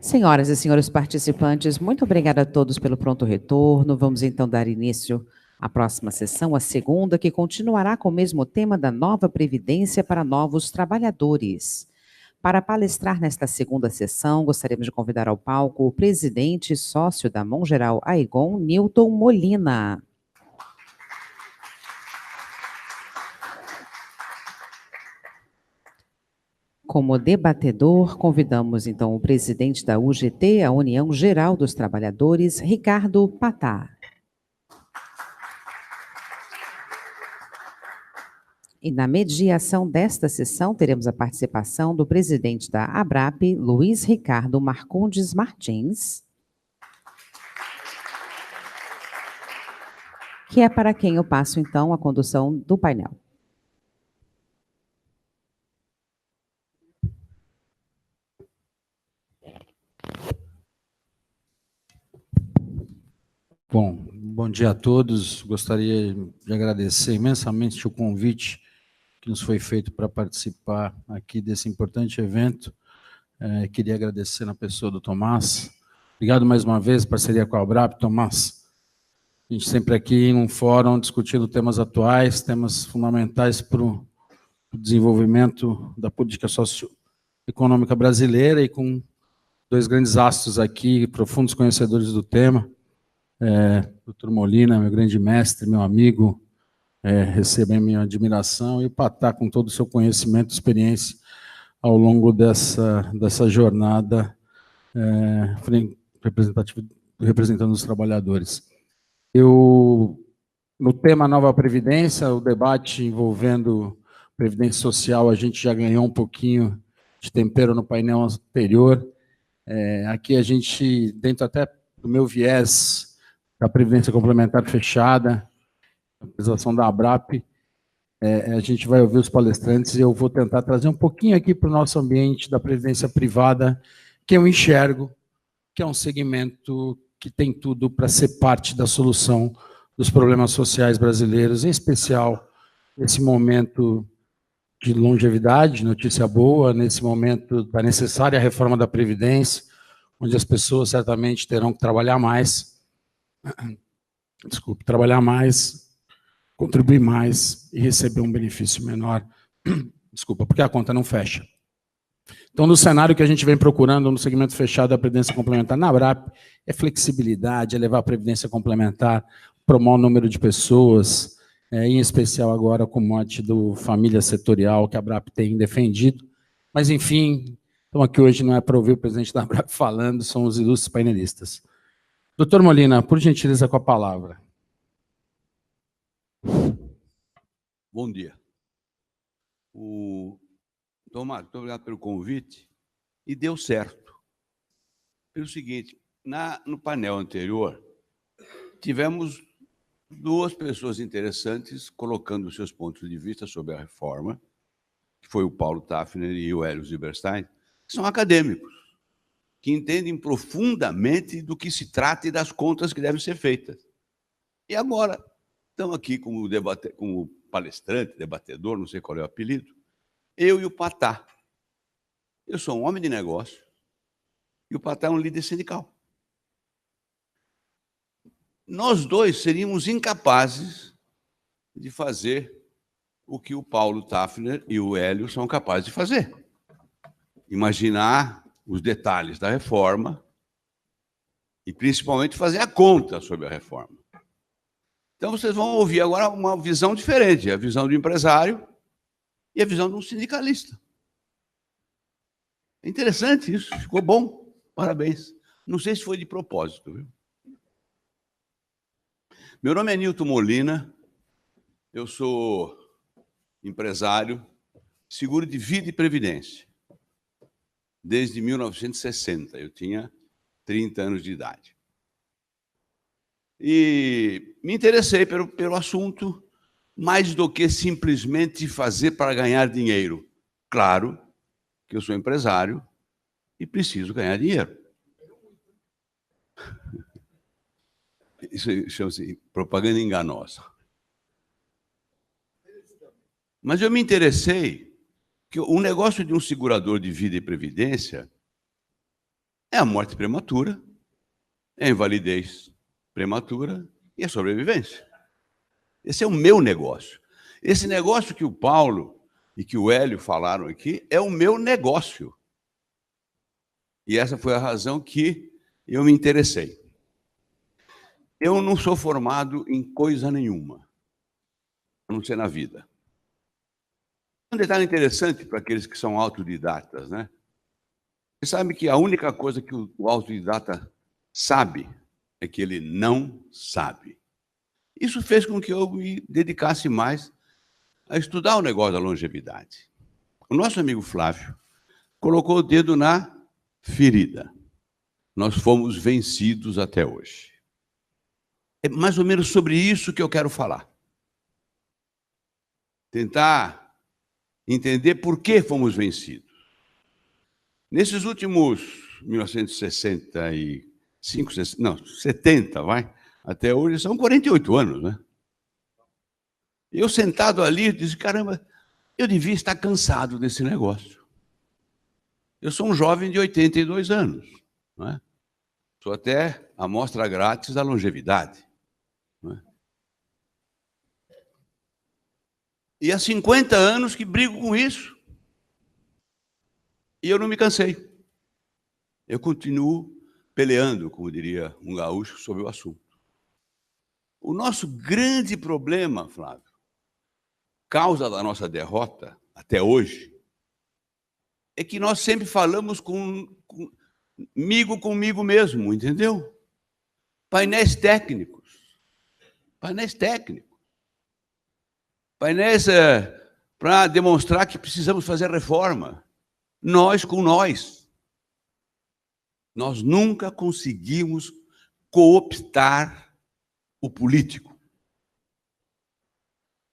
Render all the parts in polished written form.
Senhoras e senhores participantes, muito obrigada a todos pelo pronto retorno. Vamos então dar início à próxima sessão, a segunda, que continuará com o mesmo tema da nova Previdência para novos trabalhadores. Para palestrar nesta segunda sessão, gostaríamos de convidar ao palco o presidente e sócio da Mongeral Aegon, Nilton Molina. Como debatedor, convidamos então o presidente da UGT, a União Geral dos Trabalhadores, Ricardo Patá. E na mediação desta sessão, teremos a participação do presidente da ABRAP, Luiz Ricardo Marcondes Martins, que é para quem eu passo então a condução do painel. Bom dia a todos. Gostaria de agradecer imensamente o convite que nos foi feito para participar aqui desse importante evento. Queria agradecer na pessoa do Tomás. Obrigado mais uma vez, parceria com a ABRAP, Tomás. A gente sempre aqui em um fórum discutindo temas atuais, temas fundamentais para o desenvolvimento da política socioeconômica brasileira e com dois grandes astros aqui, profundos conhecedores do tema. Dr. Molina, meu grande mestre, meu amigo, receba a minha admiração, e o Patá, com todo o seu conhecimento e experiência ao longo dessa jornada representando os trabalhadores. No tema Nova Previdência, o debate envolvendo Previdência Social, a gente já ganhou um pouquinho de tempero no painel anterior. Aqui a gente, dentro até do meu viés, da Previdência Complementar fechada, a apresentação da ABRAP, a gente vai ouvir os palestrantes e eu vou tentar trazer um pouquinho aqui para o nosso ambiente da Previdência Privada, que eu enxergo que é um segmento que tem tudo para ser parte da solução dos problemas sociais brasileiros, em especial nesse momento de longevidade, notícia boa, nesse momento da necessária reforma da Previdência, onde as pessoas certamente terão que trabalhar mais, contribuir mais e receber um benefício menor, porque a conta não fecha. Então, no cenário que a gente vem procurando no segmento fechado da Previdência Complementar na ABRAP, é flexibilidade, é levar a Previdência Complementar para o maior número de pessoas, em especial agora com o mote do família setorial que a ABRAP tem defendido. Mas, enfim, então aqui hoje não é para ouvir o presidente da ABRAP falando, são os ilustres painelistas. Doutor Molina, por gentileza, com a palavra. Bom dia. Tomás, muito obrigado pelo convite. E deu certo. Pelo seguinte, no painel anterior, tivemos duas pessoas interessantes colocando os seus pontos de vista sobre a reforma, que foi o Paulo Tafner e o Hélio Zilberstein, que são acadêmicos, que entendem profundamente do que se trata e das contas que devem ser feitas. E agora, estamos aqui como palestrante, debatedor, não sei qual é o apelido, eu e o Patá. Eu sou um homem de negócio e o Patá é um líder sindical. Nós dois seríamos incapazes de fazer o que o Paulo Tafner e o Hélio são capazes de fazer. Imaginar os detalhes da reforma e, principalmente, fazer a conta sobre a reforma. Então, vocês vão ouvir agora uma visão diferente, a visão do empresário e a visão de um sindicalista. É interessante isso, ficou bom, parabéns. Não sei se foi de propósito, viu? Meu nome é Nilton Molina, eu sou empresário, seguro de vida e previdência, desde 1960, eu tinha 30 anos de idade. E me interessei pelo assunto, mais do que simplesmente fazer para ganhar dinheiro. Claro que eu sou empresário e preciso ganhar dinheiro. Isso chama-se propaganda enganosa. Mas eu me interessei que o negócio de um segurador de vida e previdência É a morte prematura, é a invalidez prematura e a sobrevivência. Esse é o meu negócio. Esse negócio que o Paulo e que o Hélio falaram aqui é o meu negócio. E essa foi a razão que eu me interessei. Eu não sou formado em coisa nenhuma, a não ser na vida. Um detalhe interessante para aqueles que são autodidatas, né? Você sabe que a única coisa que o autodidata sabe é que ele não sabe. Isso fez com que eu me dedicasse mais a estudar o negócio da longevidade. O nosso amigo Flávio colocou o dedo na ferida. Nós fomos vencidos até hoje. É mais ou menos sobre isso que eu quero falar. Tentar entender por que fomos vencidos. Nesses últimos 1965, 70, até hoje, são 48 anos, né? Eu sentado ali, disse, caramba, eu devia estar cansado desse negócio. Eu sou um jovem de 82 anos, não é? Sou até a amostra grátis da longevidade. Não é? E há 50 anos que brigo com isso. E eu não me cansei. Eu continuo peleando, como diria um gaúcho, sobre o assunto. O nosso grande problema, Flávio, causa da nossa derrota até hoje, é que nós sempre falamos comigo mesmo, entendeu? Painéis técnicos. Painéis técnicos. Painéis para demonstrar que precisamos fazer reforma. Nós com nós. Nós nunca conseguimos cooptar o político.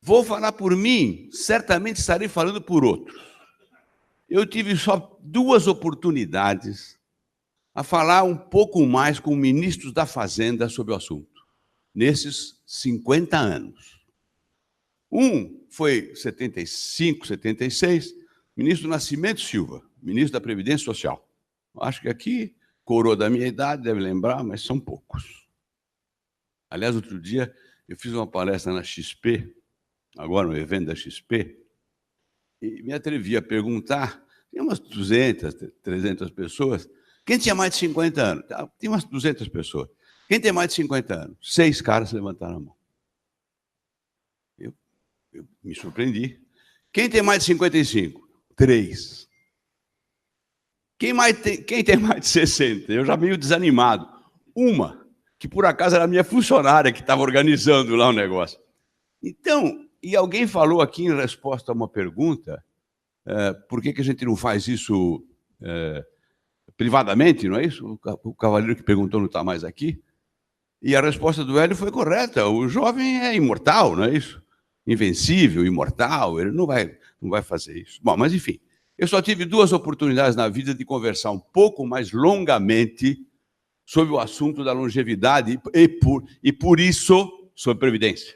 Vou falar por mim, certamente estarei falando por outros. Eu tive só 2 oportunidades a falar um pouco mais com ministros da Fazenda sobre o assunto, nesses 50 anos. Um foi 75, 76, ministro Nascimento Silva, ministro da Previdência Social. Acho que aqui, coroa da minha idade, deve lembrar, mas são poucos. Aliás, outro dia, eu fiz uma palestra na XP, agora no evento da XP, e me atrevi a perguntar, tinha umas 200, 300 pessoas, quem tinha mais de 50 anos? Tinha umas 200 pessoas. Quem tem mais de 50 anos? 6 caras levantaram a mão. Eu me surpreendi. Quem tem mais de 55? 3. Quem tem mais de 60? Eu já meio desanimado. Uma, que por acaso era a minha funcionária que estava organizando lá o negócio. Então, e alguém falou aqui em resposta a uma pergunta, por que a gente não faz isso privadamente, não é isso? O cavaleiro que perguntou não está mais aqui. E a resposta do Hélio foi correta. O jovem é imortal, não é isso? Invencível, imortal, ele não vai fazer isso. Bom, mas enfim, eu só tive 2 oportunidades na vida de conversar um pouco mais longamente sobre o assunto da longevidade e por isso, sobre previdência,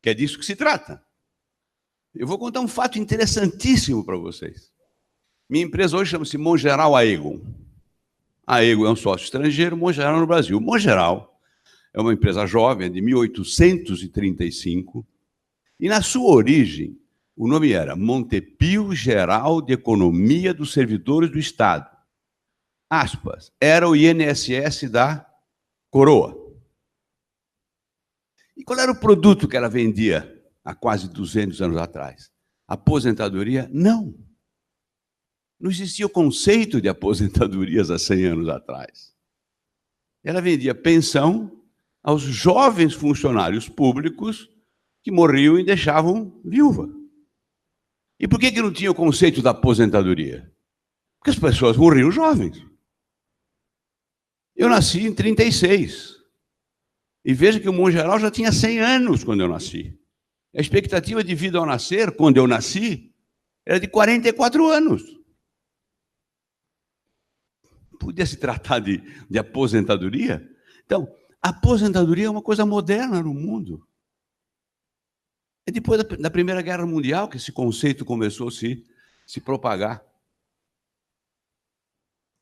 que é disso que se trata. Eu vou contar um fato interessantíssimo para vocês. Minha empresa hoje chama-se Mongeral Aegon. A Aegon é um sócio estrangeiro, Mongeral no Brasil. Mongeral é uma empresa jovem, de 1835, e na sua origem, o nome era Montepio Geral de Economia dos Servidores do Estado. Aspas, era o INSS da coroa. E qual era o produto que ela vendia há quase 200 anos atrás? Aposentadoria? Não. Não existia o conceito de aposentadorias há 100 anos atrás. Ela vendia pensão aos jovens funcionários públicos que morriam e deixavam viúva. E por que não tinha o conceito da aposentadoria? Porque as pessoas morriam jovens. Eu nasci em 36. E veja que o Mongeral já tinha 100 anos quando eu nasci. A expectativa de vida ao nascer, quando eu nasci, era de 44 anos. Podia se tratar de aposentadoria? Então, a aposentadoria é uma coisa moderna no mundo. É depois da Primeira Guerra Mundial que esse conceito começou a se propagar.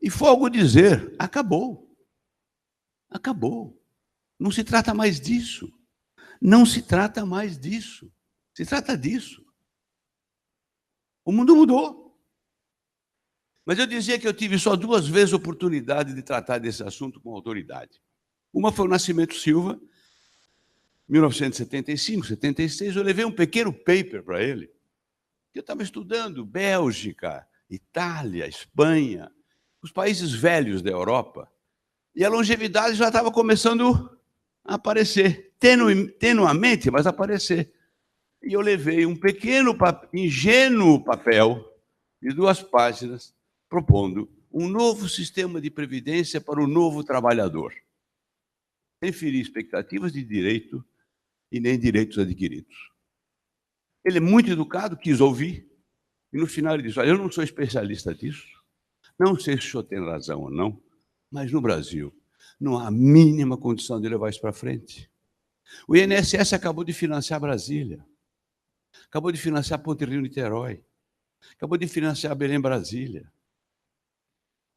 E folgo dizer, acabou. Acabou. Não se trata mais disso. Não se trata mais disso. Se trata disso. O mundo mudou. Mas eu dizia que eu tive só 2 vezes oportunidade de tratar desse assunto com autoridade. Uma foi o Nascimento Silva, 1975, 76. Eu levei um pequeno paper para ele. Eu estava estudando Bélgica, Itália, Espanha, os países velhos da Europa. E a longevidade já estava começando a aparecer. Tenuamente, mas aparecer. E eu levei um pequeno, ingênuo papel de 2 páginas, propondo um novo sistema de previdência para o novo trabalhador. Sem ferir expectativas de direito e nem direitos adquiridos. Ele é muito educado, quis ouvir, e no final ele disse, olha, eu não sou especialista disso, não sei se o senhor tem razão ou não, mas no Brasil não há a mínima condição de levar isso para frente. O INSS acabou de financiar Brasília, acabou de financiar Ponte Rio-Niterói, acabou de financiar Belém-Brasília.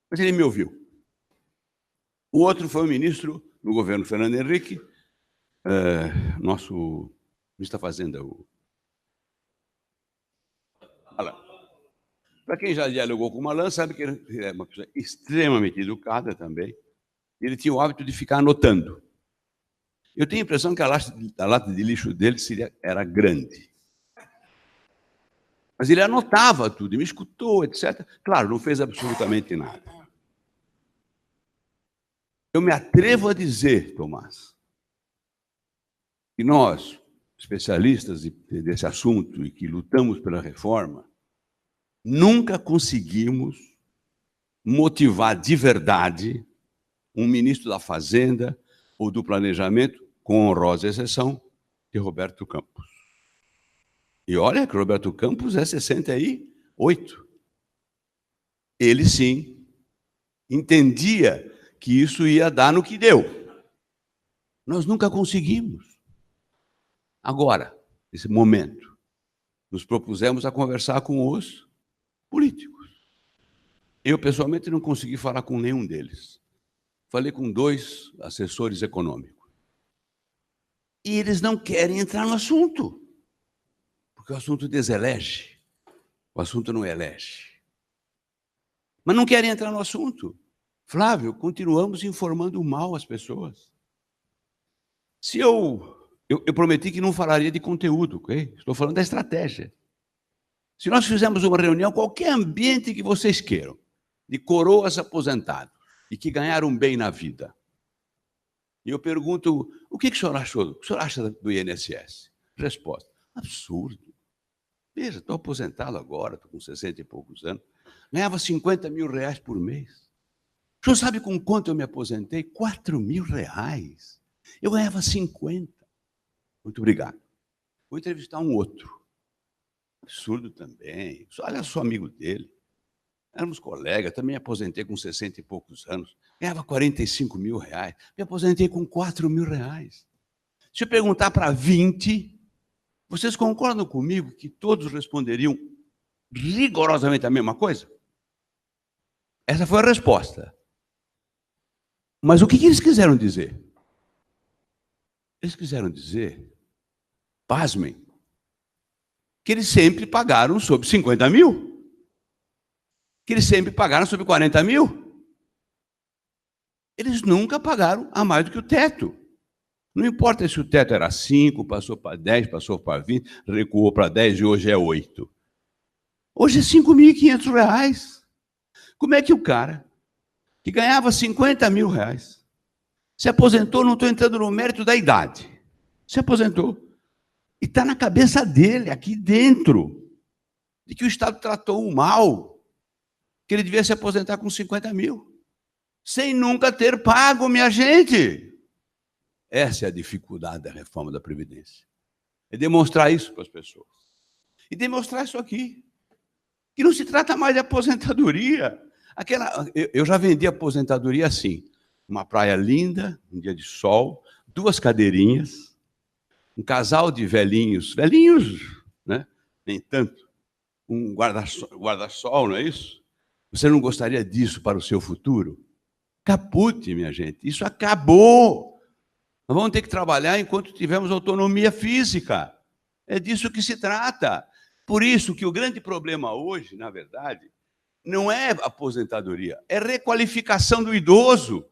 Mas ele me ouviu. O outro foi o ministro do governo Fernando Henrique, nosso ministro da Fazenda, o Malan. Para quem já dialogou com o Malan, sabe que ele é uma pessoa extremamente educada também. Ele tinha o hábito de ficar anotando. Eu tenho a impressão que a lata de lixo dele era grande. Mas ele anotava tudo, me escutou, etc. Claro, não fez absolutamente nada. Eu me atrevo a dizer, Tomás, que nós, especialistas desse assunto e que lutamos pela reforma, nunca conseguimos motivar de verdade um ministro da Fazenda ou do Planejamento, com honrosa exceção de Roberto Campos. E olha que Roberto Campos é 68. Ele, sim, entendia que isso ia dar no que deu. Nós nunca conseguimos. Agora, nesse momento, nos propusemos a conversar com os políticos. Eu, pessoalmente, não consegui falar com nenhum deles. Falei com 2 assessores econômicos. E eles não querem entrar no assunto. Porque o assunto deselege. O assunto não elege. Mas não querem entrar no assunto. Flávio, continuamos informando mal as pessoas. Se eu prometi que não falaria de conteúdo, ok? Estou falando da estratégia. Se nós fizermos uma reunião, qualquer ambiente que vocês queiram, de coroas aposentados e que ganharam bem na vida, e eu pergunto, o que o senhor achou? O que o senhor acha do INSS? Resposta, absurdo. Veja, estou aposentado agora, estou com 60 e poucos anos, ganhava 50 mil reais por mês. O senhor sabe com quanto eu me aposentei? 4 mil reais. Eu ganhava 50. Muito obrigado. Vou entrevistar um outro. Absurdo também. Olha só, amigo dele. Éramos colegas, também aposentei com 60 e poucos anos. Ganhava 45 mil reais. Me aposentei com 4 mil reais. Se eu perguntar para 20, vocês concordam comigo que todos responderiam rigorosamente a mesma coisa? Essa foi a resposta. Mas o que eles quiseram dizer? Eles quiseram dizer, pasmem, que eles sempre pagaram sobre 50 mil. Que eles sempre pagaram sobre 40 mil. Eles nunca pagaram a mais do que o teto. Não importa se o teto era 5, passou para 10, passou para 20, recuou para 10 e hoje é 8. Hoje é 5.500 reais. Como é que o cara que ganhava 50 mil reais se aposentou, não estou entrando no mérito da idade, se aposentou, e está na cabeça dele, aqui dentro, de que o Estado tratou-o mal, que ele devia se aposentar com 50 mil, sem nunca ter pago, minha gente. Essa é a dificuldade da reforma da Previdência. É demonstrar isso para as pessoas. E demonstrar isso aqui, que não se trata mais de aposentadoria. Eu já vendi aposentadoria assim, uma praia linda, um dia de sol, 2 cadeirinhas, um casal de velhinhos, né? Nem tanto, um guarda-sol, não é isso? Você não gostaria disso para o seu futuro? Capute, minha gente. Isso acabou. Nós vamos ter que trabalhar enquanto tivermos autonomia física. É disso que se trata. Por isso que o grande problema hoje, na verdade, não é aposentadoria, é requalificação do idoso.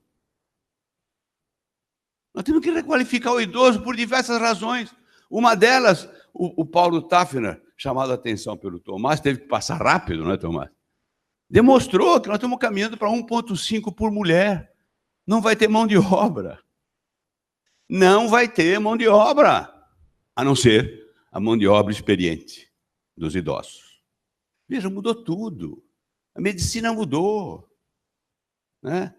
Nós temos que requalificar o idoso por diversas razões. Uma delas, o Paulo Tafner, chamado a atenção pelo Tomás, teve que passar rápido, não é, Tomás? Demonstrou que nós estamos caminhando para 1,5 por mulher. Não vai ter mão de obra. Não vai ter mão de obra, a não ser a mão de obra experiente dos idosos. Veja, mudou tudo. A medicina mudou. Né?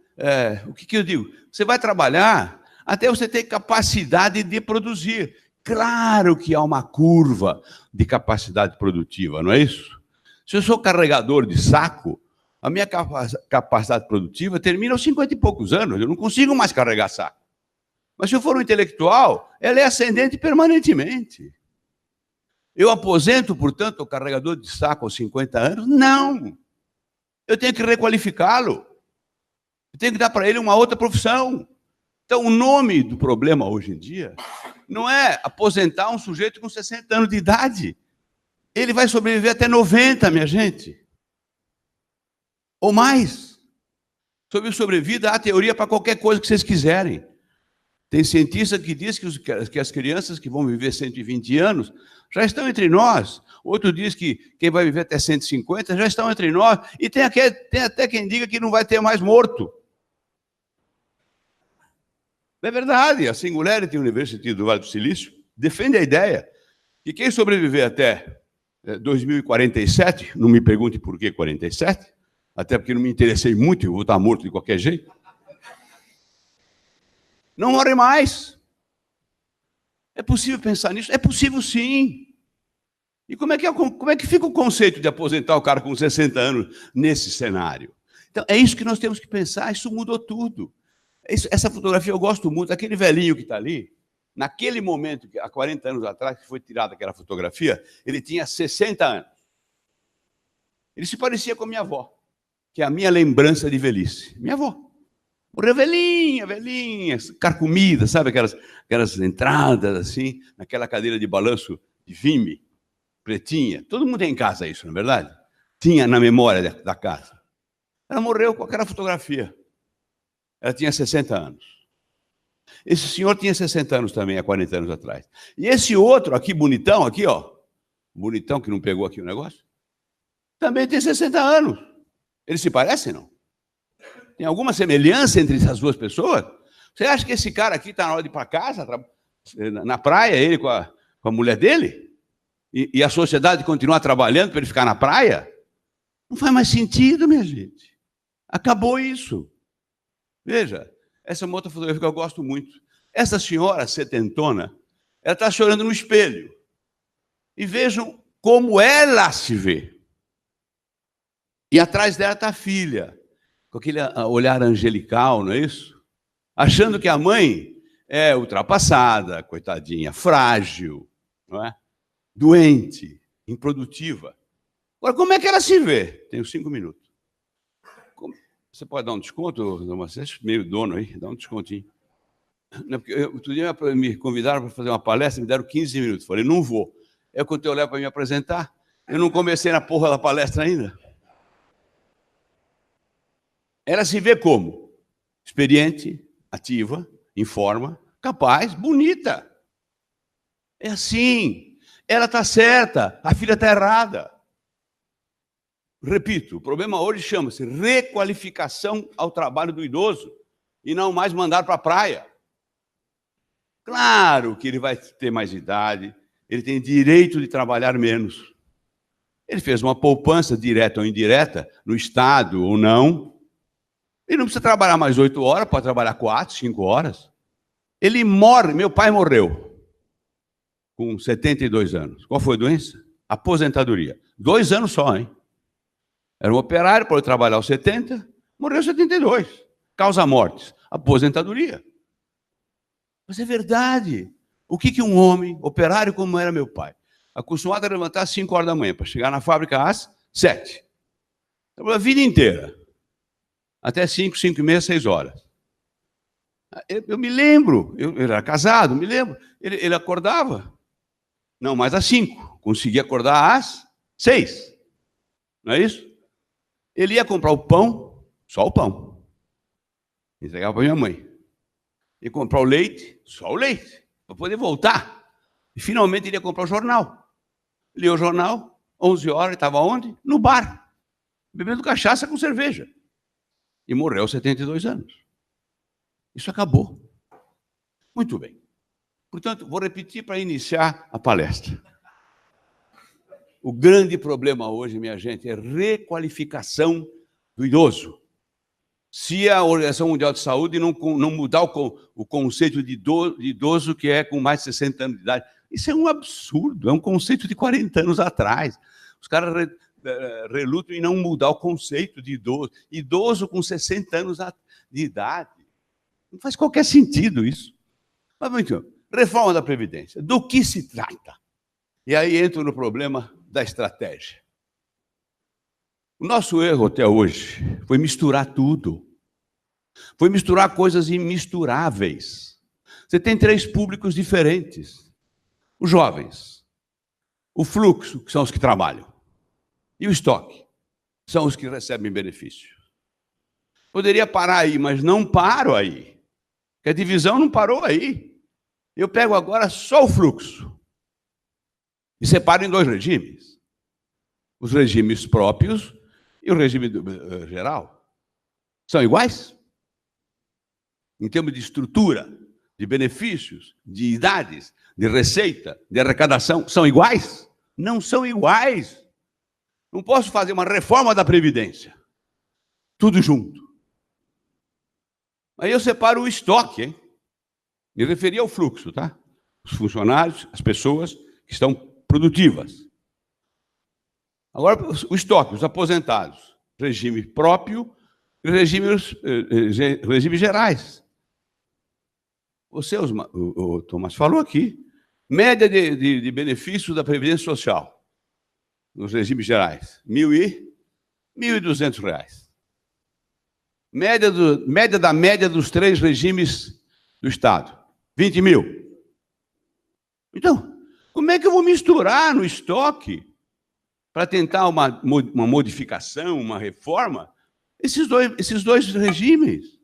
O que eu digo? Você vai trabalhar até você ter capacidade de produzir. Claro que há uma curva de capacidade produtiva, não é isso? Se eu sou carregador de saco, a minha capacidade produtiva termina aos 50 e poucos anos. Eu não consigo mais carregar saco. Mas se eu for um intelectual, ela é ascendente permanentemente. Eu aposento, portanto, o carregador de saco aos 50 anos? Não. Eu tenho que requalificá-lo. Eu tenho que dar para ele uma outra profissão. Então, o nome do problema hoje em dia não é aposentar um sujeito com 60 anos de idade. Ele vai sobreviver até 90, minha gente. Ou mais. Sobre sobrevida, há teoria para qualquer coisa que vocês quiserem. Tem cientista que diz que as crianças que vão viver 120 anos já estão entre nós. Outro diz que quem vai viver até 150 já estão entre nós. E tem até quem diga que não vai ter mais morto. É verdade, a Singularity University do Vale do Silício defende a ideia que quem sobreviver até 2047, não me pergunte por que 47, até porque não me interessei muito, eu vou estar morto de qualquer jeito, não morre mais. É possível pensar nisso? É possível, sim. E como é que fica o conceito de aposentar o cara com 60 anos nesse cenário? Então, é isso que nós temos que pensar, isso mudou tudo. Essa fotografia eu gosto muito, aquele velhinho que está ali, naquele momento, há 40 anos atrás, que foi tirada aquela fotografia, ele tinha 60 anos. Ele se parecia com a minha avó, que é a minha lembrança de velhice. Minha avó. Morreu velhinha, carcomida, sabe? Aquelas entradas assim, naquela cadeira de balanço de vime, pretinha. Todo mundo tem em casa isso, não é verdade? Tinha na memória da casa. Ela morreu com aquela fotografia. Ela tinha 60 anos. Esse senhor tinha 60 anos também, há 40 anos atrás. E esse outro aqui, bonitão, aqui, ó, bonitão que não pegou aqui o negócio, também tem 60 anos. Eles se parecem, não? Tem alguma semelhança entre essas duas pessoas? Você acha que esse cara aqui está na hora de ir para casa, na praia, ele com a mulher dele? E a sociedade continuar trabalhando para ele ficar na praia? Não faz mais sentido, minha gente. Acabou isso. Veja, essa é uma outra fotografia que eu gosto muito. Essa senhora setentona, ela está chorando no espelho. E vejam como ela se vê. E atrás dela está a filha, com aquele olhar angelical, não é isso? Achando que a mãe é ultrapassada, coitadinha, frágil, não é? Doente, improdutiva. Agora, como é que ela se vê? Tenho 5 minutos. Você pode dar um desconto, você meio dono aí, dá um descontinho. Não, porque outro dia me convidaram para fazer uma palestra, me deram 15 minutos. Falei, não vou. É quando eu olhar para me apresentar, eu não comecei na porra da palestra ainda. Ela se vê como? Experiente, ativa, em forma, capaz, bonita. É assim. Ela está certa, a filha está errada. Repito, o problema hoje chama-se requalificação ao trabalho do idoso e não mais mandar para a praia. Claro que ele vai ter mais idade, ele tem direito de trabalhar menos. Ele fez uma poupança direta ou indireta, no Estado ou não. Ele não precisa trabalhar mais 8 horas, pode trabalhar 4, 5 horas. Ele morre, meu pai morreu com 72 anos. Qual foi a doença? Aposentadoria. 2 anos só, hein? Era um operário, pode trabalhar aos 70, morreu aos 72. Causa mortes, aposentadoria. Mas é verdade. O que um homem, operário como era meu pai, acostumado a levantar às 5 horas da manhã para chegar na fábrica às 7. Trabalhou a vida inteira. Até 5, 5 e meia, 6 horas. Eu me lembro, eu era casado, me lembro. Ele acordava, não mais às 5, conseguia acordar às 6. Não é isso? Ele ia comprar o pão, só o pão. Entregava para minha mãe. Ia comprar o leite, só o leite, para poder voltar. E finalmente ele ia comprar o jornal. Lia o jornal, 11 horas, ele estava onde? No bar, bebendo cachaça com cerveja. E morreu aos 72 anos. Isso acabou. Muito bem. Portanto, vou repetir para iniciar a palestra. O grande problema hoje, minha gente, é requalificação do idoso. Se a Organização Mundial de Saúde não mudar o conceito de idoso que é com mais de 60 anos de idade, isso é um absurdo, é um conceito de 40 anos atrás. Os caras relutam em não mudar o conceito de idoso. Idoso com 60 anos de idade. Não faz qualquer sentido isso. Mas, muito, reforma da Previdência. Do que se trata? E aí entro no problema da estratégia. O nosso erro até hoje foi misturar tudo. Foi misturar coisas imisturáveis. Você tem 3 públicos diferentes. Os jovens, o fluxo, que são os que trabalham, e o estoque, são os que recebem benefício. Poderia parar aí, mas não paro aí. Porque a divisão não parou aí. Eu pego agora só o fluxo e separo em 2 regimes. Os regimes próprios e o regime geral. São iguais? Em termos de estrutura, de benefícios, de idades, de receita, de arrecadação, são iguais? Não são iguais. Não posso fazer uma reforma da Previdência. Tudo junto. Aí eu separo o estoque, hein? Me referi ao fluxo, tá? Os funcionários, as pessoas que estão produtivas. Agora, o estoque, os aposentados, regime próprio e regimes gerais. O Tomás falou aqui, média de benefícios da Previdência Social, nos regimes gerais, R$ 1.200. Média da média dos 3 regimes do Estado, 20 mil. Então, como é que eu vou misturar no estoque para tentar uma modificação, uma reforma, esses dois regimes?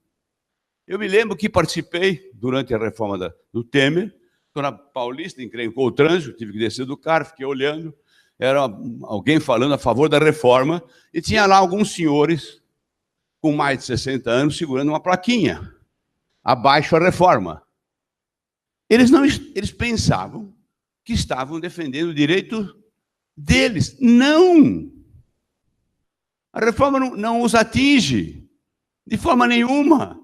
Eu me lembro que participei, durante a reforma do Temer, quando a Paulista encrencou o trânsito, tive que descer do carro, fiquei olhando, era alguém falando a favor da reforma, e tinha lá alguns senhores com mais de 60 anos segurando uma plaquinha, abaixo a reforma. Eles pensavam que estavam defendendo o direito deles. Não! A reforma não os atinge, de forma nenhuma.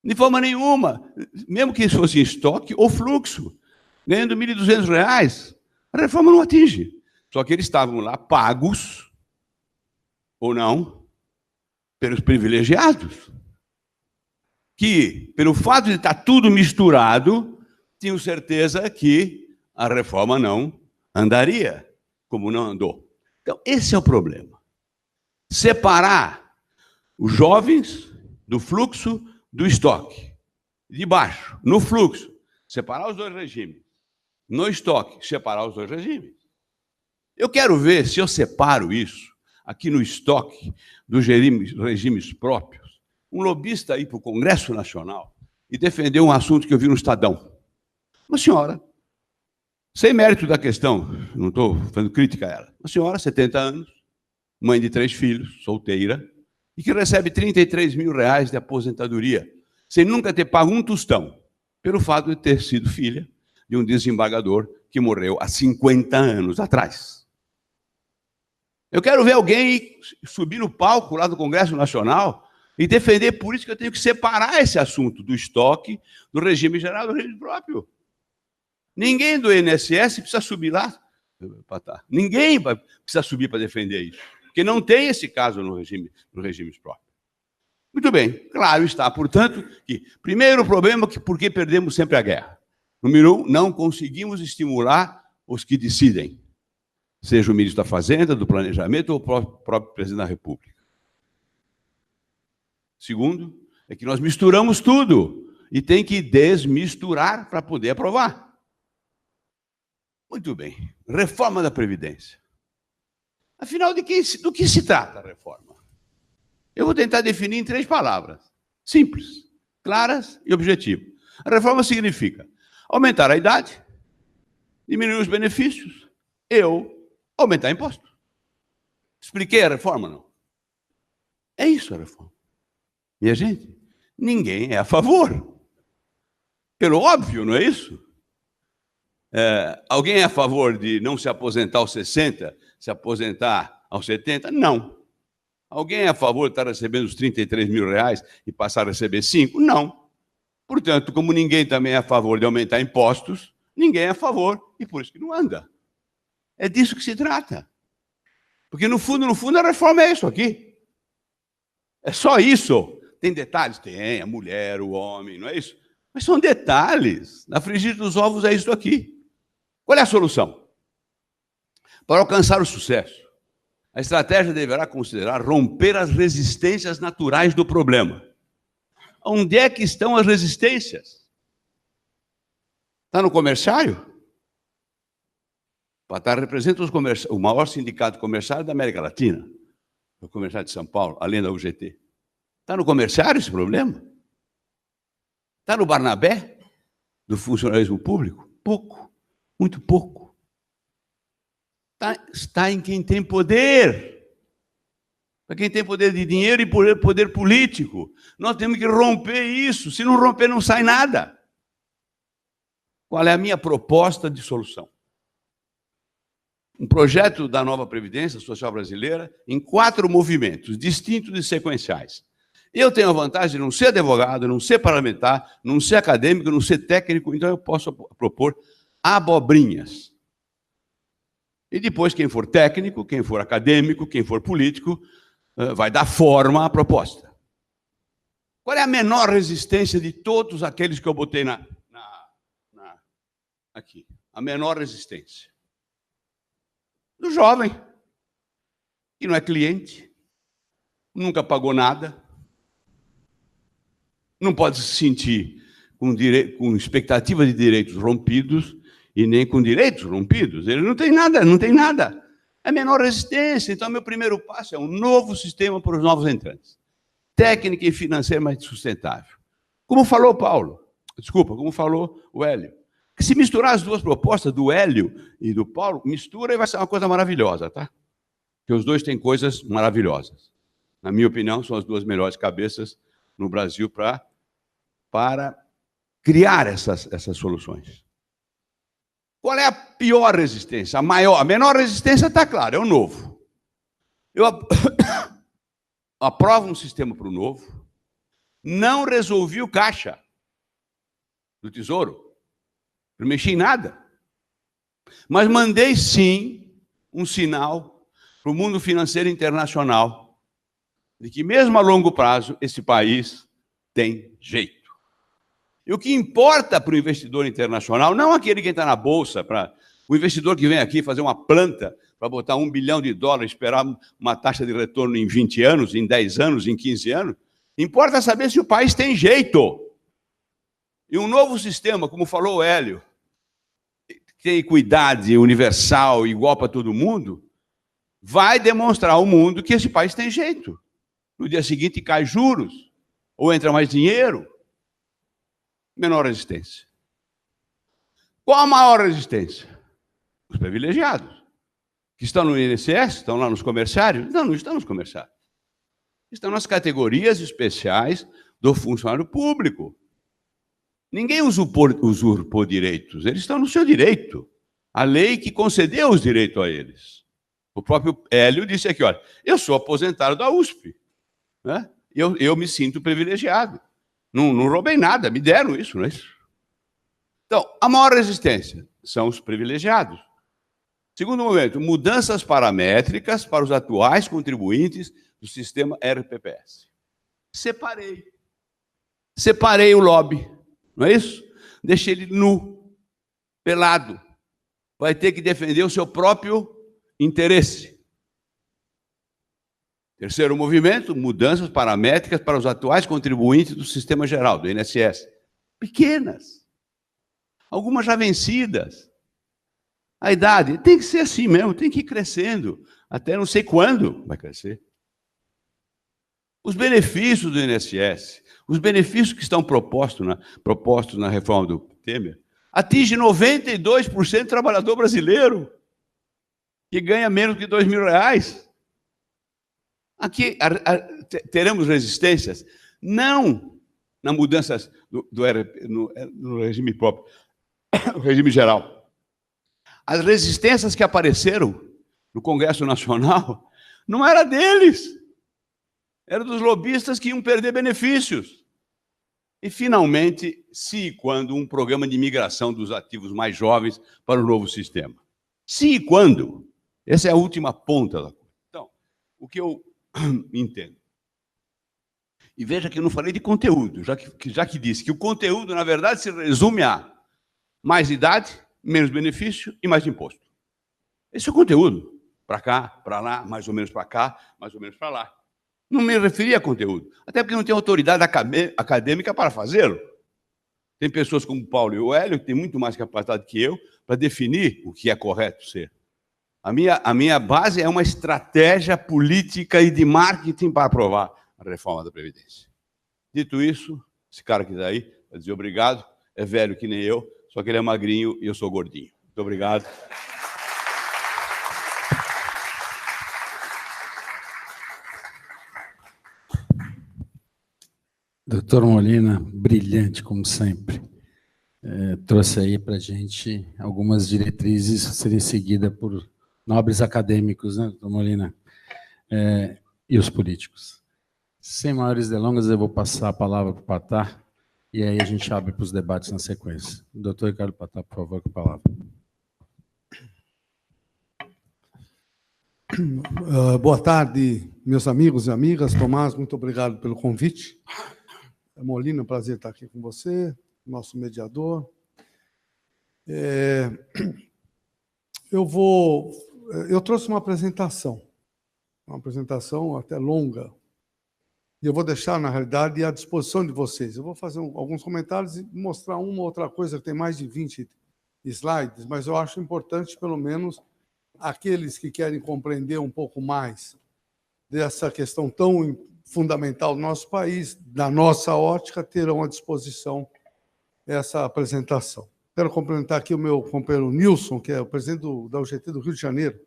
De forma nenhuma. Mesmo que isso fosse em estoque ou fluxo, ganhando R$ 1.200, a reforma não atinge. Só que eles estavam lá pagos, ou não, pelos privilegiados, que, pelo fato de estar tudo misturado, tinham certeza que a reforma não andaria, como não andou. Então, esse é o problema. Separar os jovens do fluxo do estoque. De baixo, no fluxo, separar os 2 regimes. No estoque, separar os 2 regimes. Eu quero ver se eu separo isso aqui no estoque dos regimes próprios, um lobista ir para o Congresso Nacional e defender um assunto que eu vi no Estadão. Uma senhora, sem mérito da questão, não estou fazendo crítica a ela, uma senhora, 70 anos, mãe de 3 filhos, solteira, e que recebe R$ 33 mil de aposentadoria, sem nunca ter pago um tostão, pelo fato de ter sido filha de um desembargador que morreu há 50 anos atrás. Eu quero ver alguém subir no palco lá do Congresso Nacional e defender, por isso que eu tenho que separar esse assunto do estoque, do regime geral, do regime próprio. Ninguém do INSS precisa subir lá. Ninguém precisa subir para defender isso, porque não tem esse caso nos regimes próprios. Muito bem, claro está, portanto, que primeiro problema é por que perdemos sempre a guerra. Número 1, não conseguimos estimular os que decidem. seja o ministro da Fazenda, do Planejamento ou o próprio presidente da República. Segundo, é que nós misturamos tudo e tem que desmisturar para poder aprovar. Muito bem. Reforma da Previdência. Afinal, do que se trata a reforma? Eu vou tentar definir em 3 palavras. Simples, claras e objetivas. A reforma significa aumentar a idade, diminuir os benefícios, aumentar impostos. Expliquei a reforma, não? É isso a reforma. E a gente, ninguém é a favor. Pelo óbvio, não é isso? Alguém é a favor de não se aposentar aos 60, se aposentar aos 70? Não. Alguém é a favor de estar recebendo os 33 mil reais e passar a receber 5? Não. Portanto, como ninguém também é a favor de aumentar impostos, ninguém é a favor e por isso que não anda. É disso que se trata. Porque, no fundo, a reforma é isso aqui. É só isso. Tem detalhes? Tem, a mulher, o homem, não é isso? Mas são detalhes. Na frigir dos ovos é isso aqui. Qual é a solução? Para alcançar o sucesso, a estratégia deverá considerar romper as resistências naturais do problema. Onde é que estão as resistências? Está no comerciário? O Patar representa o maior sindicato comerciário da América Latina, o comerciário de São Paulo, além da UGT. Está no comerciário esse problema? Está no Barnabé, do funcionalismo público? Pouco, muito pouco. Está em quem tem poder. Para quem tem poder de dinheiro e poder político. Nós temos que romper isso. Se não romper, não sai nada. Qual é a minha proposta de solução? Um projeto da nova Previdência Social Brasileira em 4 movimentos, distintos e sequenciais. Eu tenho a vantagem de não ser advogado, não ser parlamentar, não ser acadêmico, não ser técnico, então eu posso propor abobrinhas. E depois, quem for técnico, quem for acadêmico, quem for político, vai dar forma à proposta. Qual é a menor resistência de todos aqueles que eu botei aqui? A menor resistência. Do jovem, que não é cliente, nunca pagou nada, não pode se sentir com expectativa de direitos rompidos e nem com direitos rompidos. Ele não tem nada, não tem nada. É menor resistência. Então, meu primeiro passo é um novo sistema para os novos entrantes. Técnica e financeira mais sustentável. Como falou como falou o Hélio. Que se misturar as duas propostas, do Hélio e do Paulo, mistura e vai ser uma coisa maravilhosa, tá? Porque os dois têm coisas maravilhosas. Na minha opinião, são as 2 melhores cabeças no Brasil para criar essas soluções. Qual é a pior resistência? A menor resistência está clara, é o novo. Eu aprovo um sistema para o novo, não resolvi o caixa do Tesouro, não mexi em nada, mas mandei sim um sinal para o mundo financeiro internacional de que mesmo a longo prazo esse país tem jeito. E o que importa para o investidor internacional, não aquele que está na bolsa, o investidor que vem aqui fazer uma planta para botar $1 bilhão, esperar uma taxa de retorno em 20 anos, em 10 anos, em 15 anos, importa saber se o país tem jeito. E um novo sistema, como falou o Hélio, tem equidade universal, igual para todo mundo, vai demonstrar ao mundo que esse país tem jeito. No dia seguinte cai juros, ou entra mais dinheiro, menor resistência. Qual a maior resistência? Os privilegiados, que estão no INSS, estão lá nos comerciários. Não estão nos comerciários. Estão nas categorias especiais do funcionário público. Ninguém usurpou direitos, eles estão no seu direito. A lei que concedeu os direitos a eles. O próprio Hélio disse aqui, olha, eu sou aposentado da USP, né? Eu me sinto privilegiado. Não roubei nada, me deram isso, não é isso? Então, a maior resistência são os privilegiados. Segundo momento, mudanças paramétricas para os atuais contribuintes do sistema RPPS. Separei o lobby, não é isso? Deixei ele nu, pelado. Vai ter que defender o seu próprio interesse. Terceiro movimento, mudanças paramétricas para os atuais contribuintes do sistema geral, do INSS. Pequenas. Algumas já vencidas. A idade tem que ser assim mesmo, tem que ir crescendo. Até não sei quando vai crescer. Os benefícios do INSS, os benefícios que estão propostos na reforma do Temer, atinge 92% do trabalhador brasileiro, que ganha menos de R$2.000. Aqui teremos resistências? Não na mudança no regime próprio, no regime geral. As resistências que apareceram no Congresso Nacional não era deles, era dos lobistas que iam perder benefícios. E, finalmente, se e quando um programa de migração dos ativos mais jovens para o novo sistema. Se e quando. Essa é a última ponta da coisa. Então, o que eu entendo. E veja que eu não falei de conteúdo, já que disse que o conteúdo, na verdade, se resume a mais idade, menos benefício e mais imposto. Esse é o conteúdo. Para cá, para lá, mais ou menos para cá, mais ou menos para lá. Não me referi a conteúdo, até porque não tem autoridade acadêmica para fazê-lo. Tem pessoas como o Paulo e o Hélio, que têm muito mais capacidade que eu, para definir o que é correto ser. A minha base é uma estratégia política e de marketing para aprovar a reforma da Previdência. Dito isso, esse cara que está aí, vai dizer obrigado, é velho que nem eu, só que ele é magrinho e eu sou gordinho. Muito obrigado. Doutor Molina, brilhante, como sempre. Trouxe aí para a gente algumas diretrizes a serem seguidas por nobres acadêmicos, né, doutor Molina? E os políticos. Sem maiores delongas, eu vou passar a palavra para o Patá, e aí a gente abre para os debates na sequência. Doutor Ricardo Patá, por favor, com a palavra. Boa tarde, meus amigos e amigas. Tomás, muito obrigado pelo convite. Molina, é um prazer estar aqui com você, nosso mediador. Eu trouxe uma apresentação até longa, e eu vou deixar, na realidade, à disposição de vocês. Eu vou fazer alguns comentários e mostrar uma ou outra coisa, que tem mais de 20 slides, mas eu acho importante, pelo menos, aqueles que querem compreender um pouco mais dessa questão tão fundamental do nosso país, da nossa ótica, terão à disposição essa apresentação. Quero cumprimentar aqui o meu companheiro Nilson, que é o presidente da UGT do Rio de Janeiro,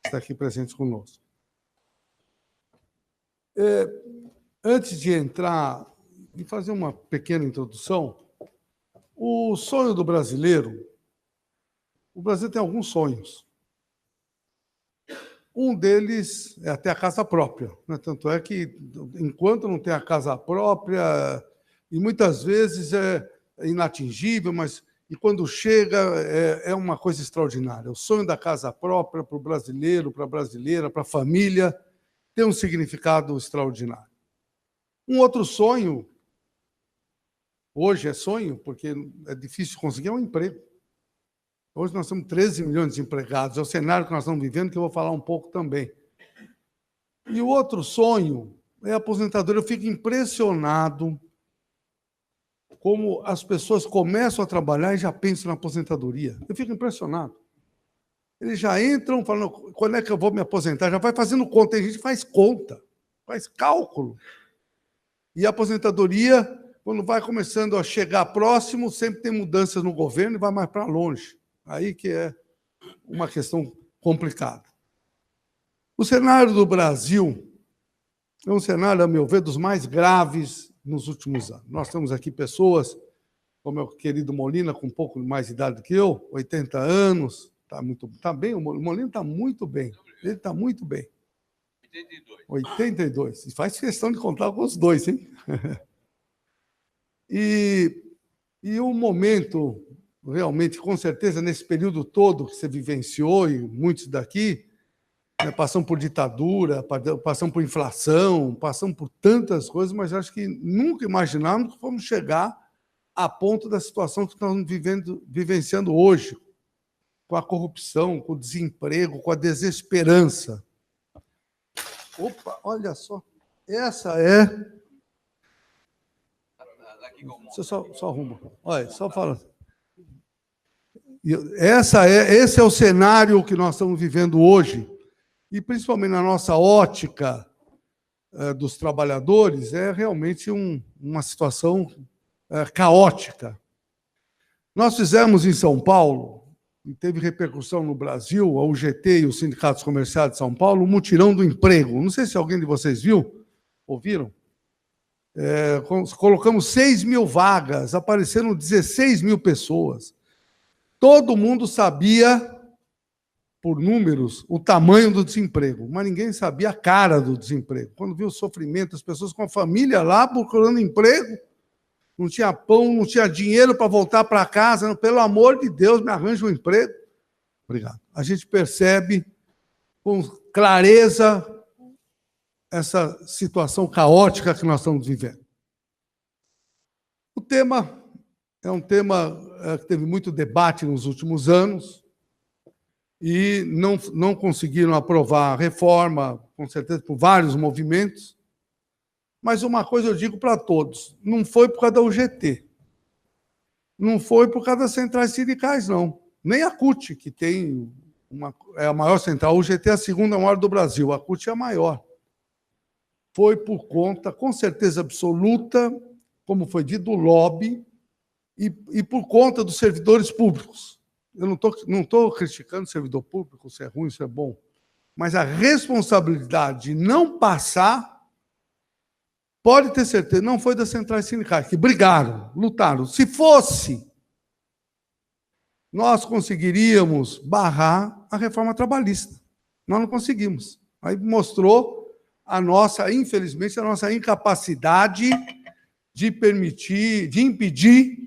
que está aqui presente conosco. Antes de entrar e fazer uma pequena introdução, o sonho do brasileiro, o Brasil tem alguns sonhos. Um deles é ter a casa própria, né? Tanto é que, enquanto não tem a casa própria, e muitas vezes é inatingível, mas e quando chega é uma coisa extraordinária. O sonho da casa própria para o brasileiro, para a brasileira, para a família, tem um significado extraordinário. Um outro sonho, hoje é sonho, porque é difícil conseguir, é um emprego. Hoje nós temos 13 milhões de desempregados, é o cenário que nós estamos vivendo, que eu vou falar um pouco também. E o outro sonho é a aposentadoria. Eu fico impressionado como as pessoas começam a trabalhar e já pensam na aposentadoria. Eu fico impressionado. Eles já entram falando, quando é que eu vou me aposentar? Já vai fazendo conta, tem gente que faz conta, faz cálculo. E a aposentadoria, quando vai começando a chegar próximo, sempre tem mudanças no governo e vai mais para longe. Aí que é uma questão complicada. O cenário do Brasil é um cenário, a meu ver, dos mais graves nos últimos anos. Nós temos aqui pessoas, como o querido Molina, com um pouco mais de idade que eu, 80 anos, está bem, o Molina está muito bem, ele está muito bem. 82. E faz questão de contar com os dois, hein? E o momento, realmente, com certeza, nesse período todo que você vivenciou, e muitos daqui, né, passam por ditadura, passam por inflação, passam por tantas coisas, mas acho que nunca imaginamos que vamos chegar a ponto da situação que estamos vivenciando hoje, com a corrupção, com o desemprego, com a desesperança. Opa, olha só. Essa é... Você só arruma. Olha, só fala. Esse é o cenário que nós estamos vivendo hoje, e principalmente na nossa ótica dos trabalhadores, é realmente uma situação caótica. Nós fizemos em São Paulo, e teve repercussão no Brasil, a UGT e os sindicatos comerciais de São Paulo, um mutirão do emprego. Não sei se alguém de vocês viu, ouviram? Colocamos 6 mil vagas, apareceram 16 mil pessoas. Todo mundo sabia, por números, o tamanho do desemprego, mas ninguém sabia a cara do desemprego. Quando viu o sofrimento, as pessoas com a família lá procurando emprego, não tinha pão, não tinha dinheiro para voltar para casa, não, pelo amor de Deus, me arranja um emprego. Obrigado. A gente percebe com clareza essa situação caótica que nós estamos vivendo. O tema é um tema que teve muito debate nos últimos anos e não conseguiram aprovar a reforma, com certeza, por vários movimentos. Mas uma coisa eu digo para todos, não foi por causa da UGT, não foi por causa das centrais sindicais, não. Nem a CUT, que é a maior central, a UGT é a segunda maior do Brasil, a CUT é a maior. Foi por conta, com certeza absoluta, como foi dito, do lobby e por conta dos servidores públicos. Eu não estou criticando o servidor público, se é ruim, se é bom, mas a responsabilidade de não passar, pode ter certeza, não foi das centrais sindicais, que brigaram, lutaram. Se fosse, nós conseguiríamos barrar a reforma trabalhista. Nós não conseguimos. Aí mostrou infelizmente, a nossa incapacidade de permitir, de impedir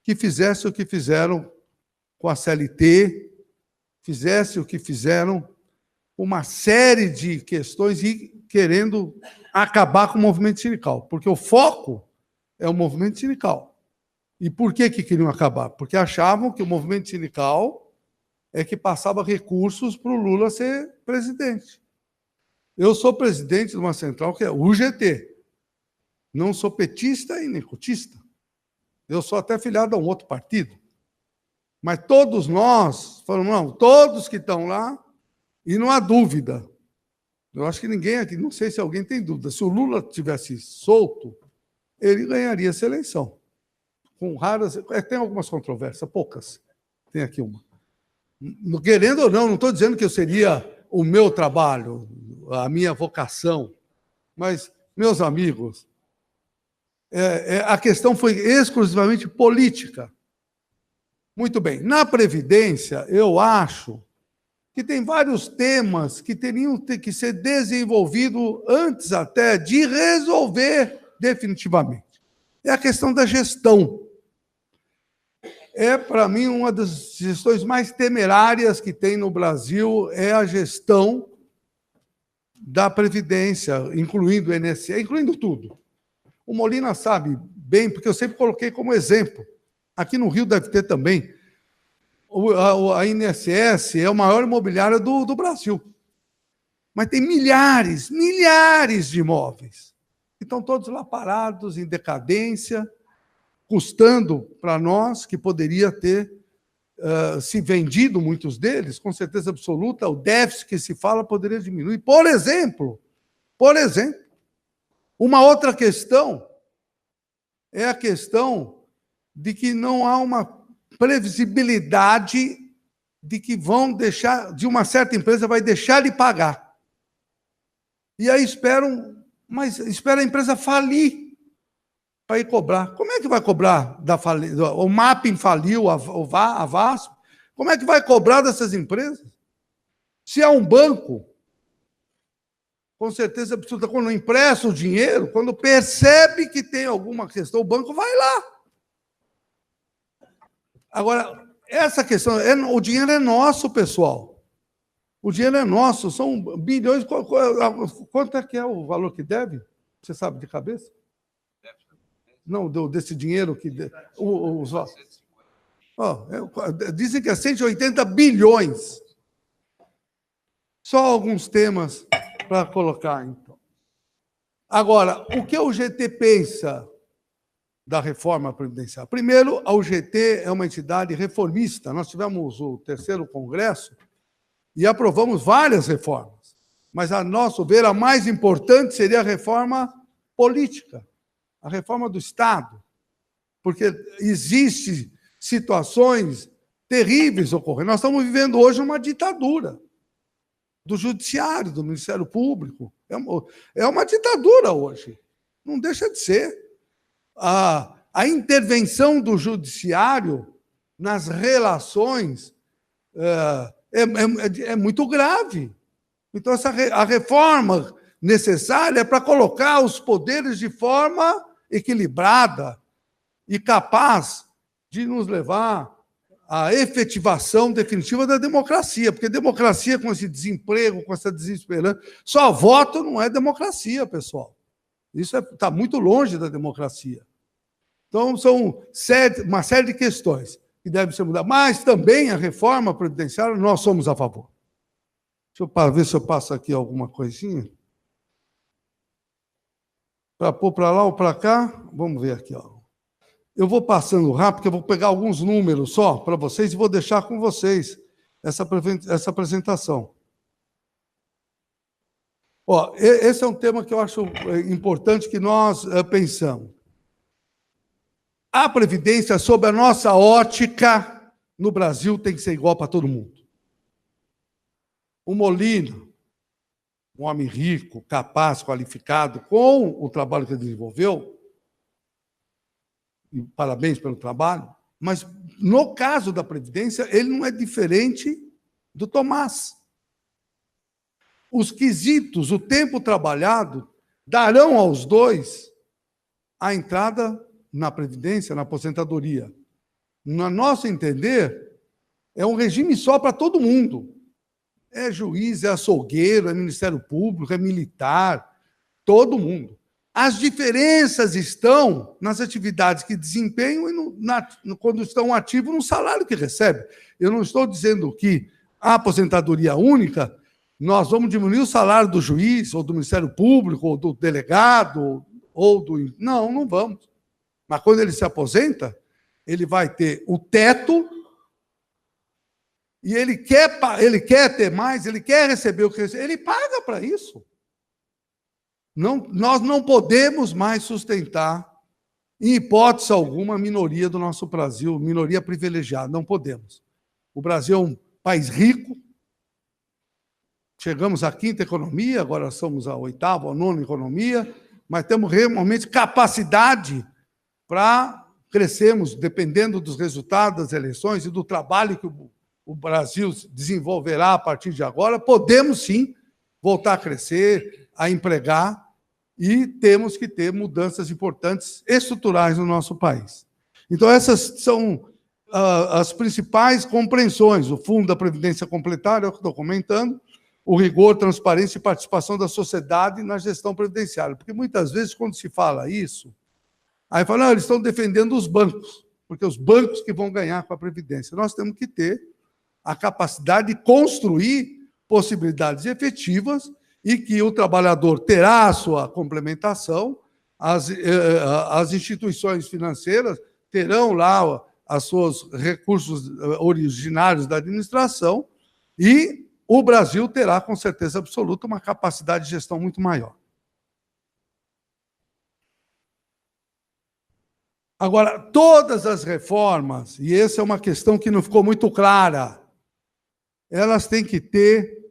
que fizesse o que fizeram com a CLT, fizesse o que fizeram com uma série de questões e querendo acabar com o movimento sindical, porque o foco é o movimento sindical. E por que queriam acabar? Porque achavam que o movimento sindical é que passava recursos para o Lula ser presidente. Eu sou presidente de uma central que é o UGT. Não sou petista e nem cutista. Eu sou até filiado a um outro partido. Mas todos nós falamos, não, todos que estão lá, e não há dúvida. Eu acho que ninguém aqui, não sei se alguém tem dúvida, se o Lula tivesse solto, ele ganharia essa eleição. Com raras... Tem algumas controvérsias, poucas. Tem aqui uma. Querendo ou não estou dizendo que eu seria o meu trabalho, a minha vocação, mas, meus amigos, a questão foi exclusivamente política. Muito bem. Na Previdência, eu acho que tem vários temas que teriam que ser desenvolvidos antes até de resolver definitivamente. É a questão da gestão. Para mim, uma das gestões mais temerárias que tem no Brasil é a gestão da Previdência, incluindo o INSS, incluindo tudo. O Molina sabe bem, porque eu sempre coloquei como exemplo. Aqui no Rio deve ter também. A INSS é o maior imobiliário do Brasil. Mas tem milhares de imóveis. Que estão todos lá parados, em decadência, custando para nós, que poderia ter se vendido muitos deles, com certeza absoluta, o déficit que se fala poderia diminuir. Por exemplo, uma outra questão é a questão de que não há uma previsibilidade de que de uma certa empresa vai deixar de pagar. E aí espera a empresa falir para ir cobrar. Como é que vai cobrar o Mapping faliu, a VASP? Como é que vai cobrar dessas empresas? Se há um banco, com certeza absoluta, quando empresta o dinheiro, quando percebe que tem alguma questão, o banco vai lá. Agora, essa questão, o dinheiro é nosso, pessoal. O dinheiro é nosso, são bilhões. Quanto é que é o valor que deve? Você sabe de cabeça? Não, desse dinheiro que... Dizem que é 180 bilhões. Só alguns temas para colocar, então. Agora, o que o GT pensa da reforma previdenciária? Primeiro, a UGT é uma entidade reformista. Nós tivemos o 3º Congresso e aprovamos várias reformas. Mas, a nosso ver, a mais importante seria a reforma política, a reforma do Estado. Porque existem situações terríveis ocorrendo. Nós estamos vivendo hoje uma ditadura do Judiciário, do Ministério Público. É uma ditadura hoje. Não deixa de ser. A intervenção do Judiciário nas relações é muito grave. Então, a reforma necessária é para colocar os poderes de forma equilibrada e capaz de nos levar à efetivação definitiva da democracia, porque democracia com esse desemprego, com essa desesperança, só voto não é democracia, pessoal. Isso está muito longe da democracia. Então, são uma série de questões que devem ser mudadas, mas também a reforma previdenciária, nós somos a favor. Deixa eu ver se eu passo aqui alguma coisinha. Para pôr para lá ou para cá, vamos ver aqui. Eu vou passando rápido, porque eu vou pegar alguns números só para vocês e vou deixar com vocês essa apresentação. Esse é um tema que eu acho importante que nós pensamos. A Previdência, sob a nossa ótica, no Brasil tem que ser igual para todo mundo. O Molina, um homem rico, capaz, qualificado, com o trabalho que ele desenvolveu, e parabéns pelo trabalho, mas, no caso da Previdência, ele não é diferente do Tomás. Os quesitos, o tempo trabalhado, darão aos dois a entrada na Previdência, na aposentadoria. No nosso entender, é um regime só para todo mundo. É juiz, é açougueiro, é Ministério Público, é militar, todo mundo. As diferenças estão nas atividades que desempenham e, quando estão ativos, no salário que recebem. Eu não estou dizendo que a aposentadoria única, nós vamos diminuir o salário do juiz, ou do Ministério Público, ou do delegado, ou do... Não vamos. Mas quando ele se aposenta, ele vai ter o teto e ele quer ter mais, ele quer receber o que recebe, ele paga para isso. Nós não podemos mais sustentar, em hipótese alguma, a minoria do nosso Brasil, minoria privilegiada. Não podemos. O Brasil é um país rico, chegamos à 5ª economia, agora somos a 8ª ou 9ª economia, mas temos realmente capacidade para crescermos, dependendo dos resultados das eleições e do trabalho que o Brasil desenvolverá a partir de agora, podemos sim voltar a crescer, a empregar, e temos que ter mudanças importantes estruturais no nosso país. Então, essas são as principais compreensões. O Fundo da Previdência Complementar, é o que estou comentando, o rigor, transparência e participação da sociedade na gestão previdenciária. Porque, muitas vezes, quando se fala isso, aí fala, eles estão defendendo os bancos, porque os bancos que vão ganhar com a Previdência. Nós temos que ter a capacidade de construir possibilidades efetivas e que o trabalhador terá a sua complementação, as instituições financeiras terão lá os seus recursos originários da administração e o Brasil terá, com certeza absoluta, uma capacidade de gestão muito maior. Agora, todas as reformas, e essa é uma questão que não ficou muito clara, elas têm que ter,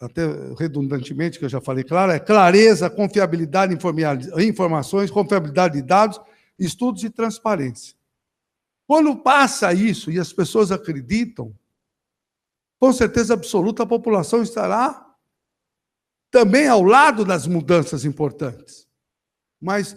até redundantemente, que eu já falei, claro, é clareza, confiabilidade em informações, confiabilidade de dados, estudos e transparência. Quando passa isso e as pessoas acreditam, com certeza absoluta, a população estará também ao lado das mudanças importantes. Mas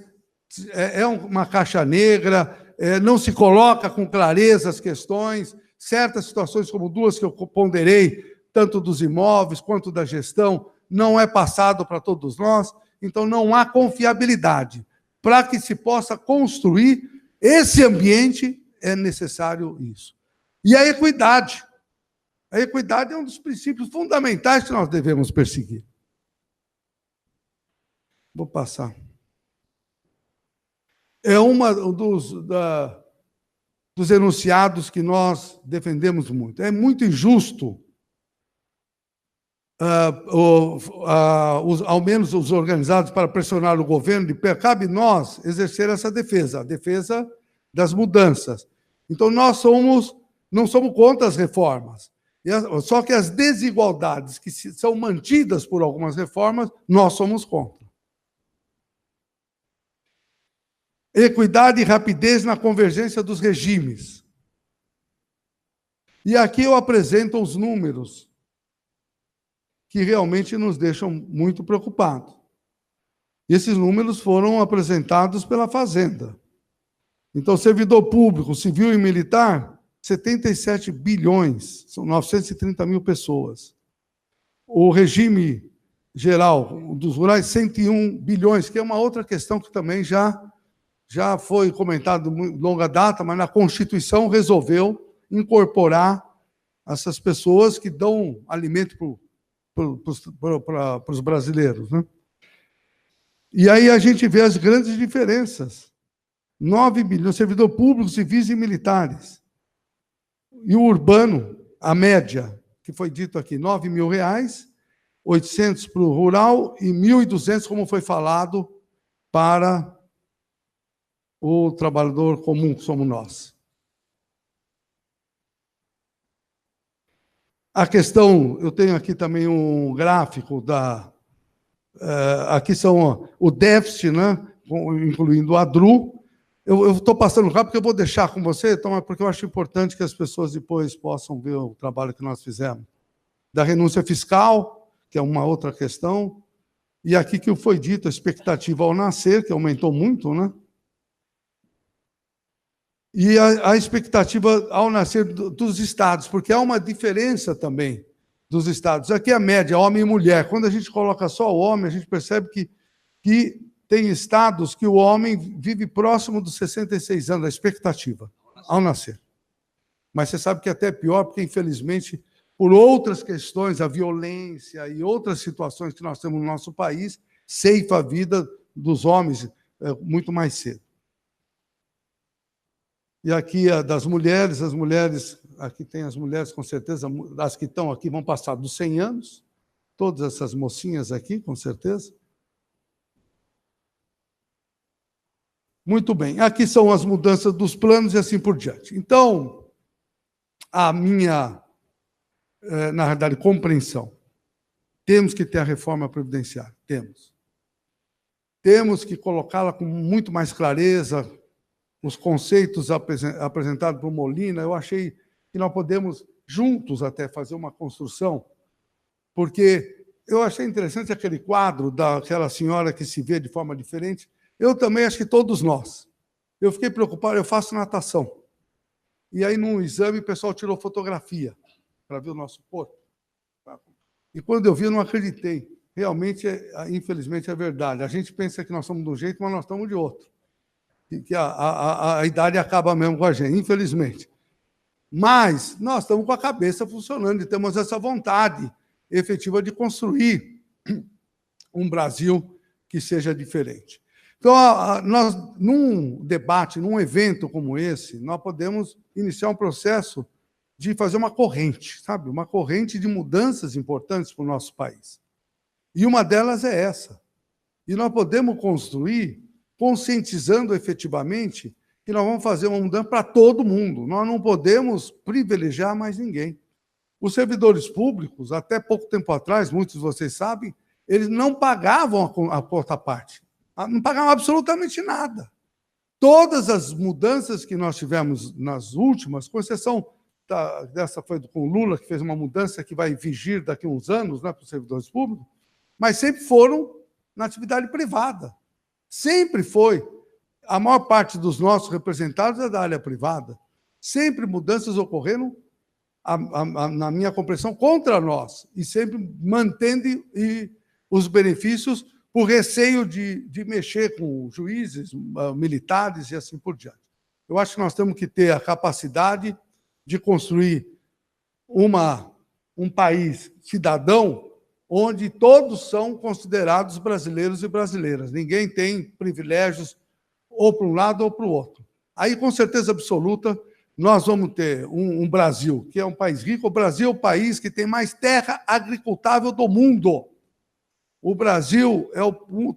é uma caixa negra, não se coloca com clareza as questões, certas situações, como duas que eu ponderei, tanto dos imóveis quanto da gestão, não é passado para todos nós, então não há confiabilidade para que se possa construir esse ambiente é necessário isso. E a equidade. A equidade é um dos princípios fundamentais que nós devemos perseguir. Vou passar. É uma dos enunciados que nós defendemos muito. É muito injusto, ao menos os organizados, para pressionar o governo, cabe nós exercer essa defesa, a defesa das mudanças. Então, nós não somos contra as reformas, só que as desigualdades que são mantidas por algumas reformas, nós somos contra. Equidade e rapidez na convergência dos regimes. E aqui eu apresento os números que realmente nos deixam muito preocupados. Esses números foram apresentados pela Fazenda. Então, servidor público, civil e militar, 77 bilhões, são 930 mil pessoas. O regime geral dos rurais, 101 bilhões, que é uma outra questão que também já foi comentado de longa data, mas na Constituição resolveu incorporar essas pessoas que dão alimento para os brasileiros, né? E aí a gente vê as grandes diferenças. 9 bilhões, servidor público, civis e militares. E o urbano, a média, que foi dito aqui, R$ 9.000, 800 para o rural e 1.200, como foi falado, para o trabalhador comum, que somos nós. A questão, eu tenho aqui também um gráfico aqui são o déficit, né, incluindo a DRU. Eu estou passando rápido porque eu vou deixar com você, então, porque eu acho importante que as pessoas depois possam ver o trabalho que nós fizemos. Da renúncia fiscal, que é uma outra questão, e aqui que foi dito, a expectativa ao nascer, que aumentou muito, né? E a expectativa ao nascer dos estados, porque há uma diferença também dos estados. Aqui é a média, homem e mulher. Quando a gente coloca só o homem, a gente percebe que tem estados que o homem vive próximo dos 66 anos, a expectativa, ao nascer. Mas você sabe que até é pior, porque, infelizmente, por outras questões, a violência e outras situações que nós temos no nosso país, ceifa a vida dos homens muito mais cedo. E aqui das mulheres, aqui tem as mulheres, com certeza, as que estão aqui vão passar dos 100 anos, todas essas mocinhas aqui, com certeza. Muito bem, aqui são as mudanças dos planos e assim por diante. Então, a minha, na verdade, compreensão, temos que ter a reforma previdenciária, temos. Temos que colocá-la com muito mais clareza. Os conceitos apresentados por Molina, eu achei que nós podemos, juntos, até fazer uma construção, porque eu achei interessante aquele quadro daquela senhora que se vê de forma diferente. Eu também acho que todos nós. Eu fiquei preocupado, eu faço natação. E aí, num exame, o pessoal tirou fotografia para ver o nosso corpo. E quando eu vi, eu não acreditei. Realmente, infelizmente, é verdade. A gente pensa que nós somos de um jeito, mas nós estamos de outro. Que a idade acaba mesmo com a gente, infelizmente. Mas nós estamos com a cabeça funcionando e temos essa vontade efetiva de construir um Brasil que seja diferente. Então, nós, num debate, num evento como esse, nós podemos iniciar um processo de fazer uma corrente, sabe? Uma corrente de mudanças importantes para o nosso país. E uma delas é essa. E nós podemos construir conscientizando efetivamente que nós vamos fazer uma mudança para todo mundo. Nós não podemos privilegiar mais ninguém. Os servidores públicos, até pouco tempo atrás, muitos de vocês sabem, eles não pagavam a quarta parte. Não pagavam absolutamente nada. Todas as mudanças que nós tivemos nas últimas, com exceção dessa foi com o Lula, que fez uma mudança que vai vigir daqui a uns anos, né, para os servidores públicos, mas sempre foram na atividade privada. Sempre foi. A maior parte dos nossos representados é da área privada. Sempre mudanças ocorreram, na minha compreensão, contra nós, e sempre mantendo os benefícios por receio de mexer com juízes, militares e assim por diante. Eu acho que nós temos que ter a capacidade de construir um país cidadão onde todos são considerados brasileiros e brasileiras. Ninguém tem privilégios ou para um lado ou para o outro. Aí, com certeza absoluta, nós vamos ter um Brasil, que é um país rico. O Brasil é o país que tem mais terra agricultável do mundo. O Brasil é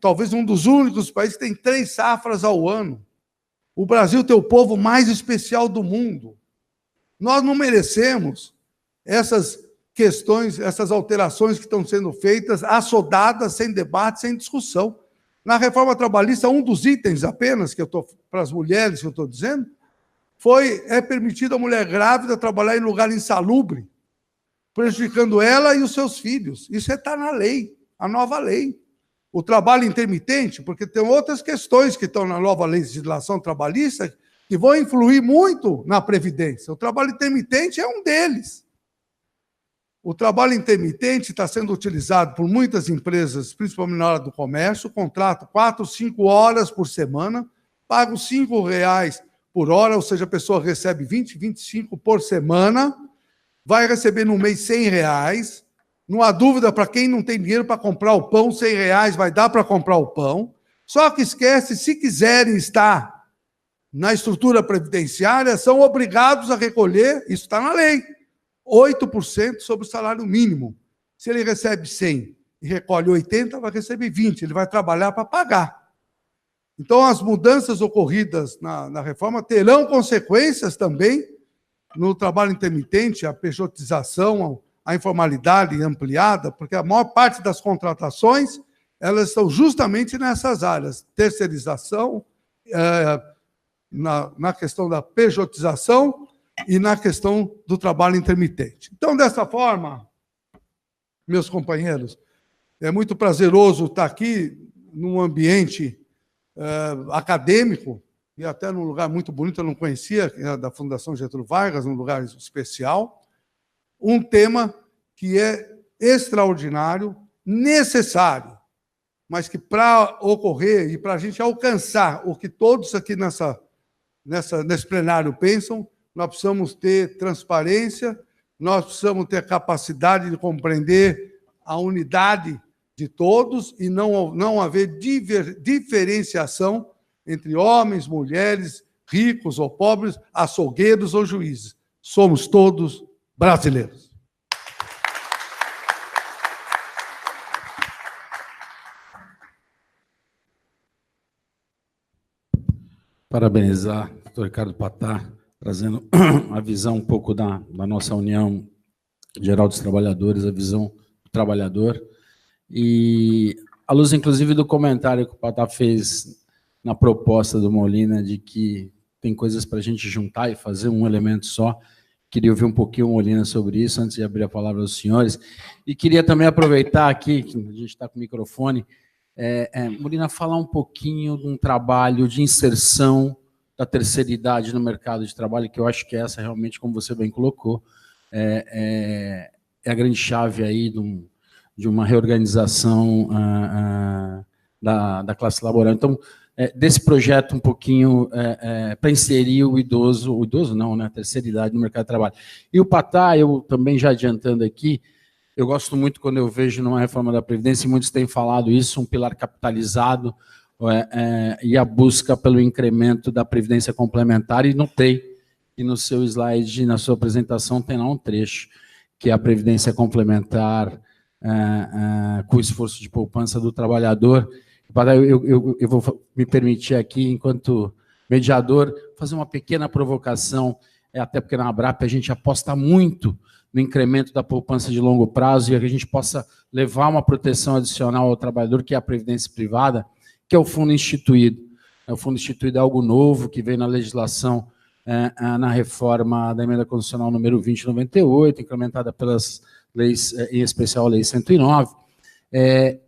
talvez um dos únicos países que tem 3 safras ao ano. O Brasil tem o povo mais especial do mundo. Nós não merecemos essas questões, essas alterações que estão sendo feitas, assodadas, sem debate, sem discussão. Na reforma trabalhista, um dos itens apenas, para as mulheres que eu estou dizendo, é permitido a mulher grávida trabalhar em lugar insalubre, prejudicando ela e os seus filhos. Isso está na lei, a nova lei. O trabalho intermitente, porque tem outras questões que estão na nova legislação trabalhista que vão influir muito na Previdência. O trabalho intermitente é um deles. O trabalho intermitente está sendo utilizado por muitas empresas, principalmente na hora do comércio, contrato 4, 5 horas por semana, pago R$5 por hora, ou seja, a pessoa recebe 20, 25 por semana, vai receber no mês R$100. Não há dúvida, para quem não tem dinheiro para comprar o pão, R$100 vai dar para comprar o pão. Só que esquece, se quiserem estar na estrutura previdenciária, são obrigados a recolher, isso está na lei, 8% sobre o salário mínimo. Se ele recebe 100 e recolhe 80, vai receber 20, ele vai trabalhar para pagar. Então, as mudanças ocorridas na reforma terão consequências também no trabalho intermitente, a pejotização, a informalidade ampliada, porque a maior parte das contratações, elas estão justamente nessas áreas, terceirização, na questão da pejotização e na questão do trabalho intermitente. Então, dessa forma, meus companheiros, é muito prazeroso estar aqui num ambiente acadêmico, e até num lugar muito bonito, eu não conhecia, da Fundação Getúlio Vargas, num lugar especial, um tema que é extraordinário, necessário, mas que para ocorrer e para a gente alcançar o que todos aqui nesse plenário pensam, nós precisamos ter transparência, nós precisamos ter capacidade de compreender a unidade de todos e não haver diferenciação entre homens, mulheres, ricos ou pobres, açougueiros ou juízes. Somos todos brasileiros. Parabenizar o doutor Ricardo Patá, trazendo a visão um pouco da nossa União Geral dos Trabalhadores, a visão do trabalhador. E à luz, inclusive, do comentário que o Patá fez na proposta do Molina, de que tem coisas para a gente juntar e fazer um elemento só. Queria ouvir um pouquinho o Molina sobre isso, antes de abrir a palavra aos senhores. E queria também aproveitar aqui, que a gente está com o microfone, Molina, falar um pouquinho de um trabalho de inserção da terceira idade no mercado de trabalho, que eu acho que essa realmente, como você bem colocou, é a grande chave aí de uma reorganização da classe laboral. Então, desse projeto um pouquinho para inserir o idoso não, né, a terceira idade no mercado de trabalho. E o Patá, eu também já adiantando aqui, eu gosto muito quando eu vejo numa reforma da Previdência, e muitos têm falado isso, um pilar capitalizado e a busca pelo incremento da Previdência complementar, e notei que no seu slide, na sua apresentação, tem lá um trecho, que é a Previdência complementar com o esforço de poupança do trabalhador. Eu vou me permitir aqui, enquanto mediador, fazer uma pequena provocação, até porque na ABRAP a gente aposta muito no incremento da poupança de longo prazo e que a gente possa levar uma proteção adicional ao trabalhador, que é a Previdência Privada, que é o Fundo Instituído. O Fundo Instituído é algo novo, que veio na legislação, na reforma da Emenda Constitucional número 2098, incrementada pelas leis, em especial a Lei 109,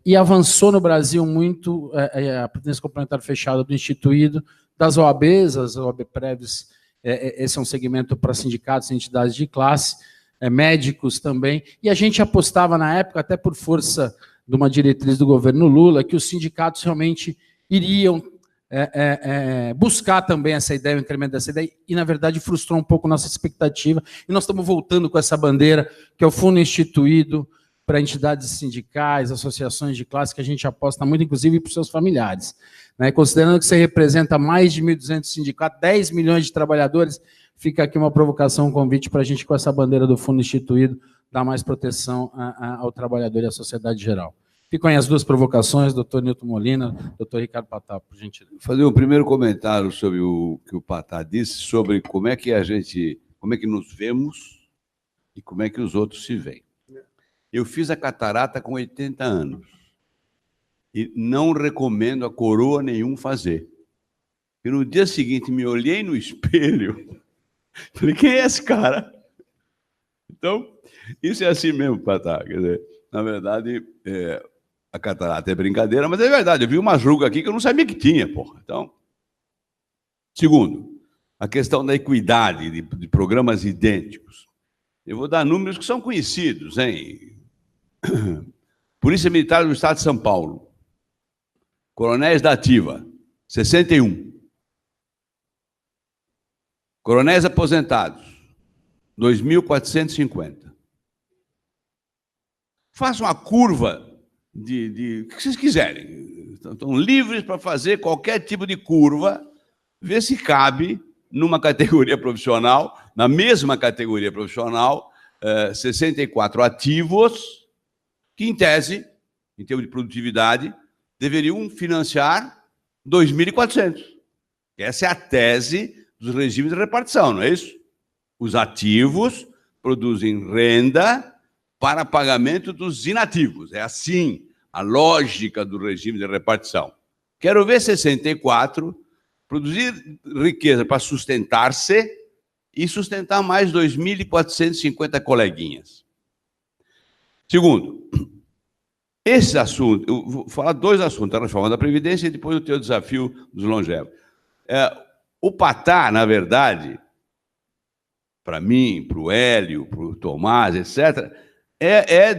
e avançou no Brasil muito a Previdência Complementar Fechada do Instituído, das OABs, as OAB-Preves, esse é um segmento para sindicatos e entidades de classe, médicos também, e a gente apostava na época, até por força de uma diretriz do governo Lula, que os sindicatos realmente iriam buscar também essa ideia, o incremento dessa ideia, e, na verdade, frustrou um pouco nossa expectativa. E nós estamos voltando com essa bandeira, que é o fundo instituído para entidades sindicais, associações de classe, que a gente aposta muito, inclusive, para os seus familiares. Né? Considerando que você representa mais de 1.200 sindicatos, 10 milhões de trabalhadores, fica aqui uma provocação, um convite para a gente, com essa bandeira do fundo instituído, dar mais proteção ao trabalhador e à sociedade geral. Ficam aí as duas provocações, doutor Nilton Molina, doutor Ricardo Patá, por gentileza. Fazer um primeiro comentário sobre o que o Patá disse, sobre como é que nos vemos e como é que os outros se veem. Eu fiz a catarata com 80 anos e não recomendo a coroa nenhum fazer. E no dia seguinte me olhei no espelho, falei, quem é esse cara? Então, isso é assim mesmo, Patá. Quer dizer, na verdade, a catarata é brincadeira, mas é verdade. Eu vi uma ruga aqui que eu não sabia que tinha, porra. Então, segundo, a questão da equidade de programas idênticos. Eu vou dar números que são conhecidos, hein? Polícia Militar do Estado de São Paulo. Coronéis da Ativa, 61. Coronéis aposentados, 2.450. Faça uma curva o que vocês quiserem. Estão livres para fazer qualquer tipo de curva, ver se cabe numa categoria profissional, na mesma categoria profissional, 64 ativos, que, em tese, em termos de produtividade, deveriam financiar 2.400. Essa é a tese dos regimes de repartição, não é isso? Os ativos produzem renda para pagamento dos inativos. É assim a lógica do regime de repartição. Quero ver 64 produzir riqueza para sustentar-se e sustentar mais 2.450 coleguinhas. Segundo, esse assunto, eu vou falar dois assuntos, a reforma da Previdência e depois o teu desafio dos longevos. O Patá, na verdade, para mim, para o Hélio, para o Tomás, etc.,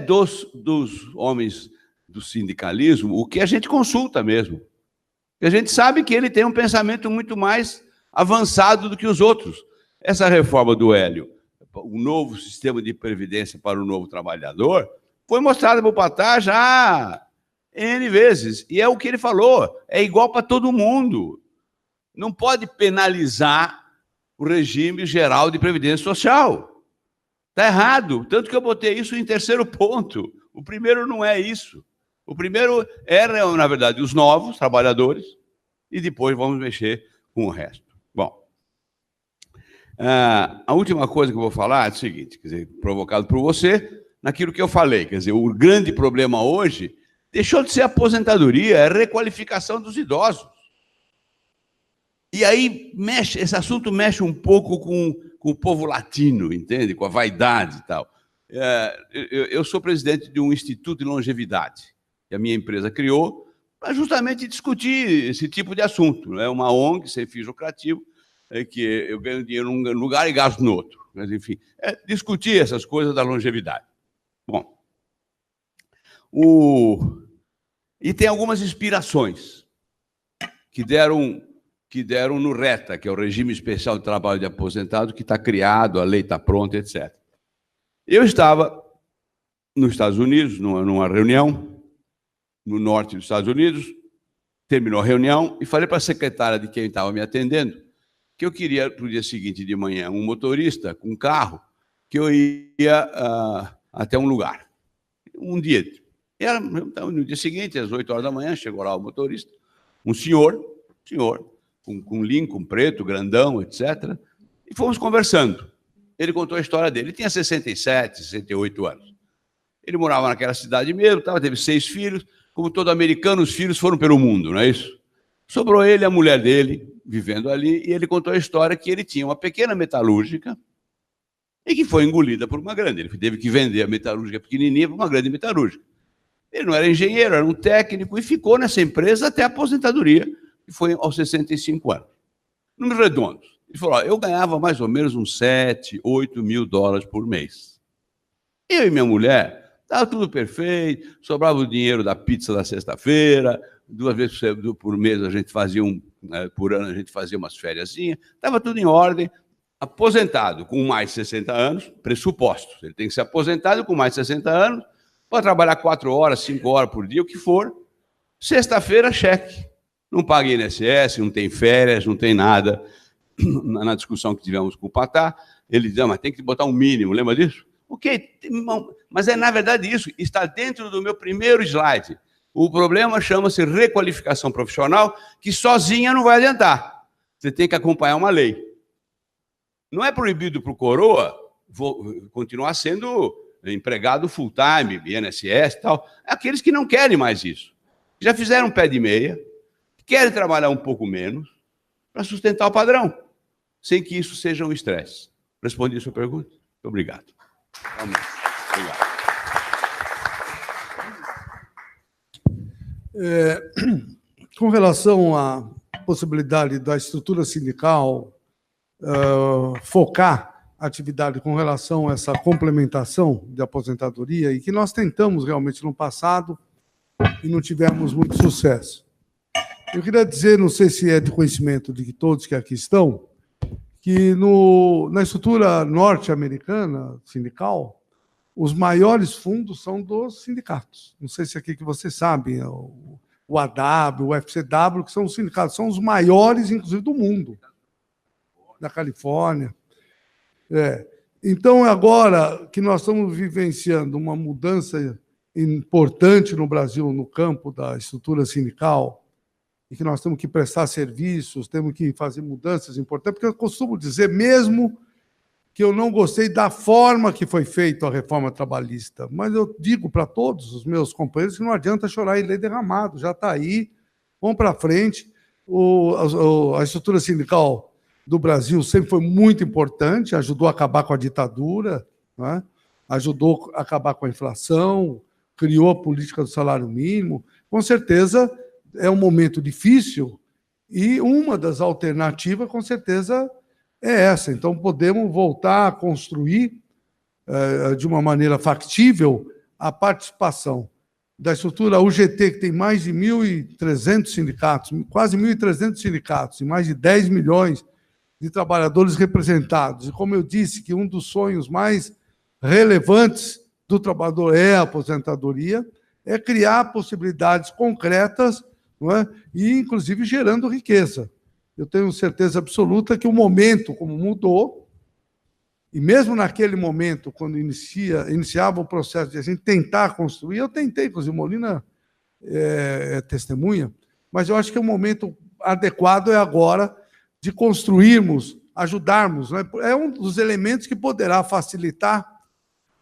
dos homens do sindicalismo o que a gente consulta mesmo. A gente sabe que ele tem um pensamento muito mais avançado do que os outros. Essa reforma do Hélio, o novo sistema de previdência para o novo trabalhador, foi mostrada para o Patá já N vezes. E é o que ele falou, é igual para todo mundo. Não pode penalizar o regime geral de previdência social. Está errado. Tanto que eu botei isso em terceiro ponto. O primeiro não é isso. O primeiro era, na verdade, os novos trabalhadores e depois vamos mexer com o resto. Bom, a última coisa que eu vou falar é o seguinte, quer dizer, provocado por você, naquilo que eu falei, quer dizer, o grande problema hoje deixou de ser a aposentadoria, é a requalificação dos idosos. E aí esse assunto mexe um pouco com o povo latino, entende? Com a vaidade e tal. Eu sou presidente de um instituto de longevidade que a minha empresa criou para justamente discutir esse tipo de assunto. É uma ONG sem fins lucrativos, que eu ganho dinheiro num lugar e gasto no outro. Mas, enfim, discutir essas coisas da longevidade. Bom, e tem algumas inspirações que deram no RETA, que é o Regime Especial de Trabalho de Aposentado, que está criado, a lei está pronta, etc. Eu estava nos Estados Unidos, numa reunião, no norte dos Estados Unidos, terminou a reunião e falei para a secretária de quem estava me atendendo que eu queria, para o dia seguinte de manhã, um motorista com um carro, que eu ia até um lugar. Um dia. Então, no dia seguinte, às 8 horas da manhã, chegou lá o motorista, um senhor, com Lincoln preto, grandão, etc. E fomos conversando. Ele contou a história dele. Ele tinha 67, 68 anos. Ele morava naquela cidade mesmo, teve 6 filhos. Como todo americano, os filhos foram pelo mundo, não é isso? Sobrou ele e a mulher dele, vivendo ali, e ele contou a história que ele tinha uma pequena metalúrgica e que foi engolida por uma grande. Ele teve que vender a metalúrgica pequenininha por uma grande metalúrgica. Ele não era engenheiro, era um técnico e ficou nessa empresa até a aposentadoria, que foi aos 65 anos. Números redondos. Ele falou, eu ganhava mais ou menos uns 7, 8 mil dólares por mês. Eu e minha mulher, estava tudo perfeito, sobrava o dinheiro da pizza da sexta-feira, 2 vezes por mês a gente fazia um né, por ano a gente fazia umas fériasinhas, estava tudo em ordem, aposentado com mais de 60 anos, pressupostos. Ele tem que ser aposentado com mais de 60 anos, pode trabalhar 4 horas, 5 horas por dia, o que for. Sexta-feira, cheque. Não paga INSS, não tem férias, não tem nada. Na discussão que tivemos com o Patá, ele dizia, mas tem que botar um mínimo, lembra disso? Ok, mas é na verdade isso, está dentro do meu primeiro slide. O problema chama-se requalificação profissional, que sozinha não vai adiantar. Você tem que acompanhar uma lei. Não é proibido para o coroa continuar sendo empregado full-time, INSS e tal. É aqueles que não querem mais isso. Já fizeram pé de meia, querem trabalhar um pouco menos para sustentar o padrão, sem que isso seja um estresse. Respondi a sua pergunta? Muito obrigado. Obrigado. Com relação à possibilidade da estrutura sindical focar a atividade com relação a essa complementação de aposentadoria, e que nós tentamos realmente no passado e não tivemos muito sucesso. Eu queria dizer, não sei se é de conhecimento de todos que aqui estão, que na estrutura norte-americana sindical, os maiores fundos são dos sindicatos. Não sei se aqui que vocês sabem, o AW, o FCW, que são os sindicatos, são os maiores, inclusive, do mundo, da Califórnia. Então, agora que nós estamos vivenciando uma mudança importante no Brasil, no campo da estrutura sindical, e que nós temos que prestar serviços, temos que fazer mudanças importantes, porque eu costumo dizer, mesmo que eu não gostei da forma que foi feita a reforma trabalhista, mas eu digo para todos os meus companheiros que não adianta chorar em leite derramado, já está aí, vamos para frente. A estrutura sindical do Brasil sempre foi muito importante, ajudou a acabar com a ditadura, né? Ajudou a acabar com a inflação, criou a política do salário mínimo. Com certeza, é um momento difícil e uma das alternativas, com certeza, é essa. Então, podemos voltar a construir, de uma maneira factível, a participação da estrutura UGT, que tem mais de 1.300 sindicatos, quase 1.300 sindicatos, e mais de 10 milhões de trabalhadores representados. E, como eu disse, que um dos sonhos mais relevantes do trabalhador é a aposentadoria, é criar possibilidades concretas, não é? E, inclusive, gerando riqueza. Eu tenho certeza absoluta que o momento, como mudou, e mesmo naquele momento, quando iniciava o processo de a gente tentar construir, eu tentei, inclusive, Molina é testemunha, mas eu acho que o momento adequado é agora de construirmos, ajudarmos, né? É um dos elementos que poderá facilitar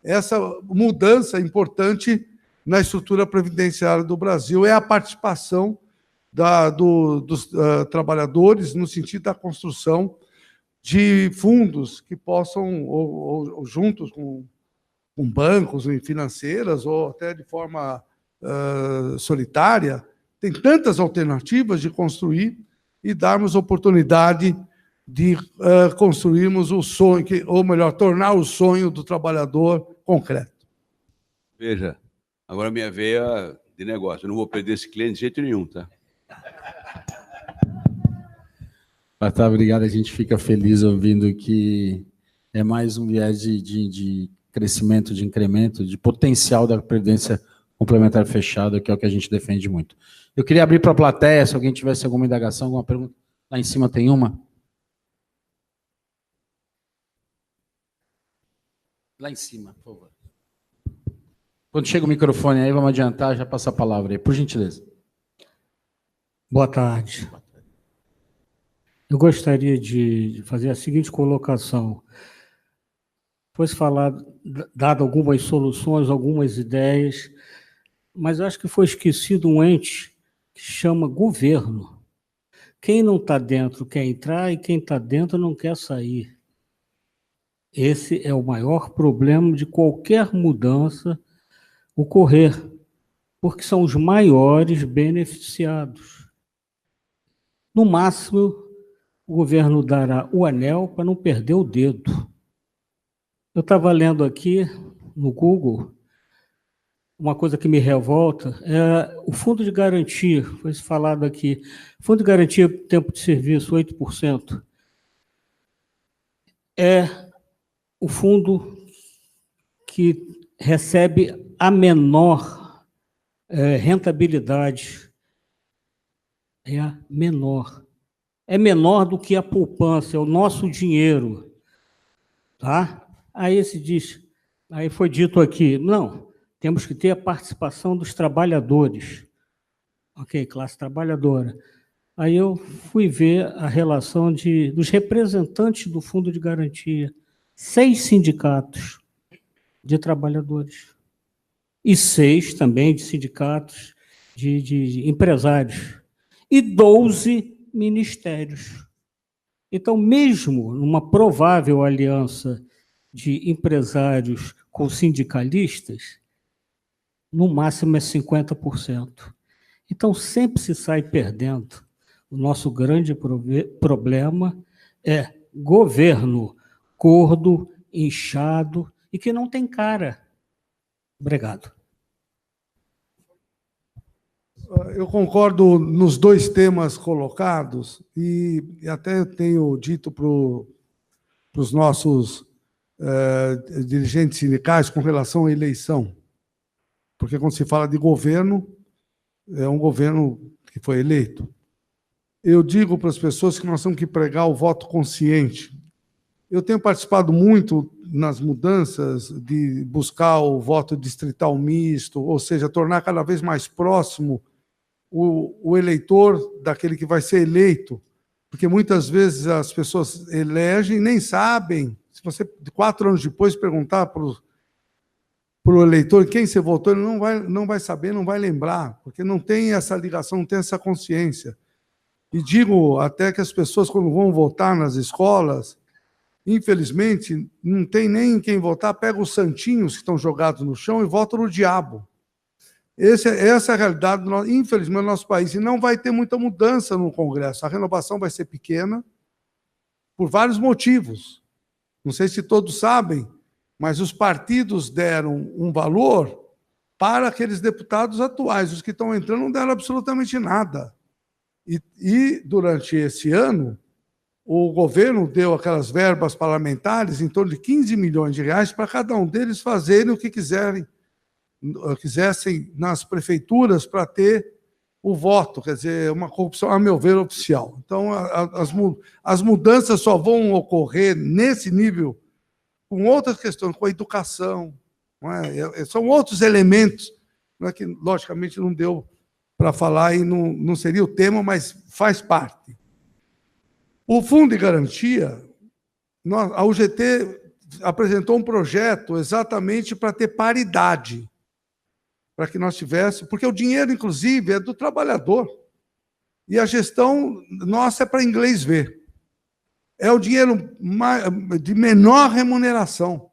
essa mudança importante na estrutura previdenciária do Brasil, é a participação dos trabalhadores no sentido da construção de fundos que possam, ou juntos com bancos e financeiras, ou até de forma solitária, tem tantas alternativas de construir e darmos oportunidade de construirmos o sonho, ou melhor, tornar o sonho do trabalhador concreto. Veja, agora minha veia de negócio. Eu não vou perder esse cliente de jeito nenhum, tá? Tá, obrigado. A gente fica feliz ouvindo que é mais um viés de crescimento, de incremento, de potencial da previdência complementar fechada, que é o que a gente defende muito. Eu queria abrir para a plateia, se alguém tivesse alguma indagação, alguma pergunta. Lá em cima tem uma. Lá em cima, por favor. Quando chega o microfone aí, vamos adiantar, já passa a palavra aí, por gentileza. Boa tarde. Eu gostaria de fazer a seguinte colocação. Foi dado algumas soluções, algumas ideias, mas acho que foi esquecido um ente que chama governo. Quem não está dentro quer entrar e quem está dentro não quer sair. Esse é o maior problema de qualquer mudança ocorrer, porque são os maiores beneficiados. No máximo, o governo dará o anel para não perder o dedo. Eu estava lendo aqui no Google uma coisa que me revolta é o fundo de garantia, foi falado aqui. Fundo de garantia, tempo de serviço, 8%. É o fundo que recebe a menor rentabilidade. É a menor. É menor do que a poupança, é o nosso dinheiro. Tá? Aí foi dito aqui, não, temos que ter a participação dos trabalhadores. Ok, classe trabalhadora. Aí eu fui ver a relação dos representantes do Fundo de Garantia. 6 sindicatos de trabalhadores. E 6 também de sindicatos de empresários. E 12 ministérios. Então, mesmo numa provável aliança de empresários com sindicalistas, no máximo é 50%. Então, sempre se sai perdendo. O nosso grande problema é governo gordo, inchado e que não tem cara. Obrigado. Eu concordo nos 2 temas colocados e até tenho dito para os nossos dirigentes sindicais com relação à eleição, porque quando se fala de governo, é um governo que foi eleito. Eu digo para as pessoas que nós temos que pregar o voto consciente. Eu tenho participado muito nas mudanças de buscar o voto distrital misto, ou seja, tornar cada vez mais próximo o eleitor daquele que vai ser eleito, porque muitas vezes as pessoas elegem e nem sabem. Se você, 4 anos depois, perguntar para o eleitor quem você votou, ele não vai saber, não vai lembrar, porque não tem essa ligação, não tem essa consciência. E digo até que as pessoas, quando vão votar nas escolas, infelizmente, não tem nem quem votar, pega os santinhos que estão jogados no chão e vota no diabo. Essa é a realidade, infelizmente, do nosso país. E não vai ter muita mudança no Congresso. A renovação vai ser pequena, por vários motivos. Não sei se todos sabem, mas os partidos deram um valor para aqueles deputados atuais. Os que estão entrando não deram absolutamente nada. E durante esse ano, o governo deu aquelas verbas parlamentares, em torno de 15 milhões de reais, para cada um deles fazerem o que quisessem nas prefeituras para ter o voto, quer dizer, uma corrupção, a meu ver, oficial. Então, as mudanças só vão ocorrer nesse nível com outras questões, com a educação, não é? São outros elementos, não é, que, logicamente, não deu para falar e não seria o tema, mas faz parte. O Fundo de Garantia, a UGT apresentou um projeto exatamente para ter paridade, para que nós tivéssemos, porque o dinheiro, inclusive, é do trabalhador, e a gestão nossa é para inglês ver. É o dinheiro de menor remuneração.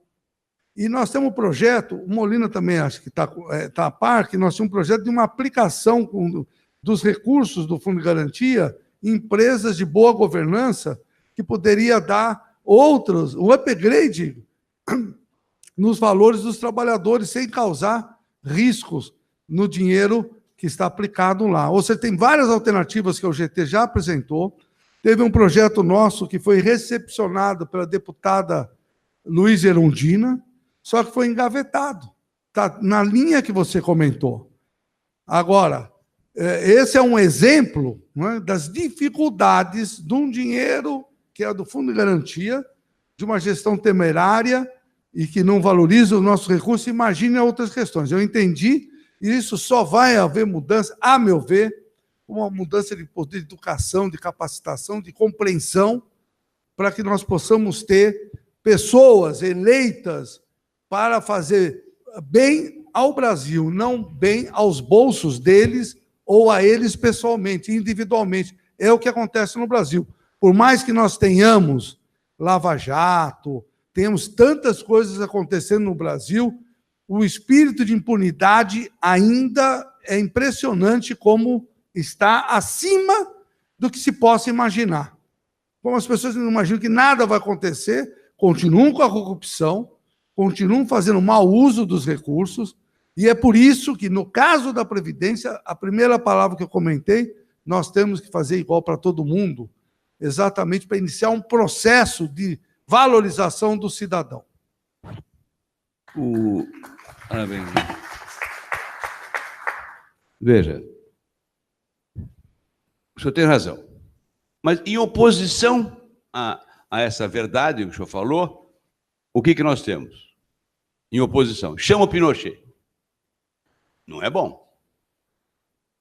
E nós temos um projeto, o Molina também acho que está a par, que nós temos um projeto de uma aplicação dos recursos do Fundo de Garantia em empresas de boa governança, que poderia dar um upgrade nos valores dos trabalhadores, sem causar riscos no dinheiro que está aplicado lá. Ou seja, tem várias alternativas que a UGT já apresentou. Teve um projeto nosso que foi recepcionado pela deputada Luísa Erundina, só que foi engavetado. Está na linha que você comentou. Agora, esse é um exemplo, não é, das dificuldades de um dinheiro que é do Fundo de Garantia, de uma gestão temerária e que não valoriza os nossos recursos. Imagine outras questões. Eu entendi, e isso só vai haver mudança, a meu ver, uma mudança de poder de educação, de capacitação, de compreensão, para que nós possamos ter pessoas eleitas para fazer bem ao Brasil, não bem aos bolsos deles ou a eles pessoalmente, individualmente. É o que acontece no Brasil. Por mais que nós tenhamos Lava Jato, temos tantas coisas acontecendo no Brasil, o espírito de impunidade ainda é impressionante como está acima do que se possa imaginar. Como as pessoas não imaginam que nada vai acontecer, continuam com a corrupção, continuam fazendo mau uso dos recursos, E é por isso que, no caso da Previdência, a primeira palavra que eu comentei, nós temos que fazer igual para todo mundo, exatamente para iniciar um processo de valorização do cidadão. Parabéns. Veja, o senhor tem razão. Mas, em oposição a essa verdade que o senhor falou, o que nós temos? Em oposição. Chama o Pinochet. Não é bom.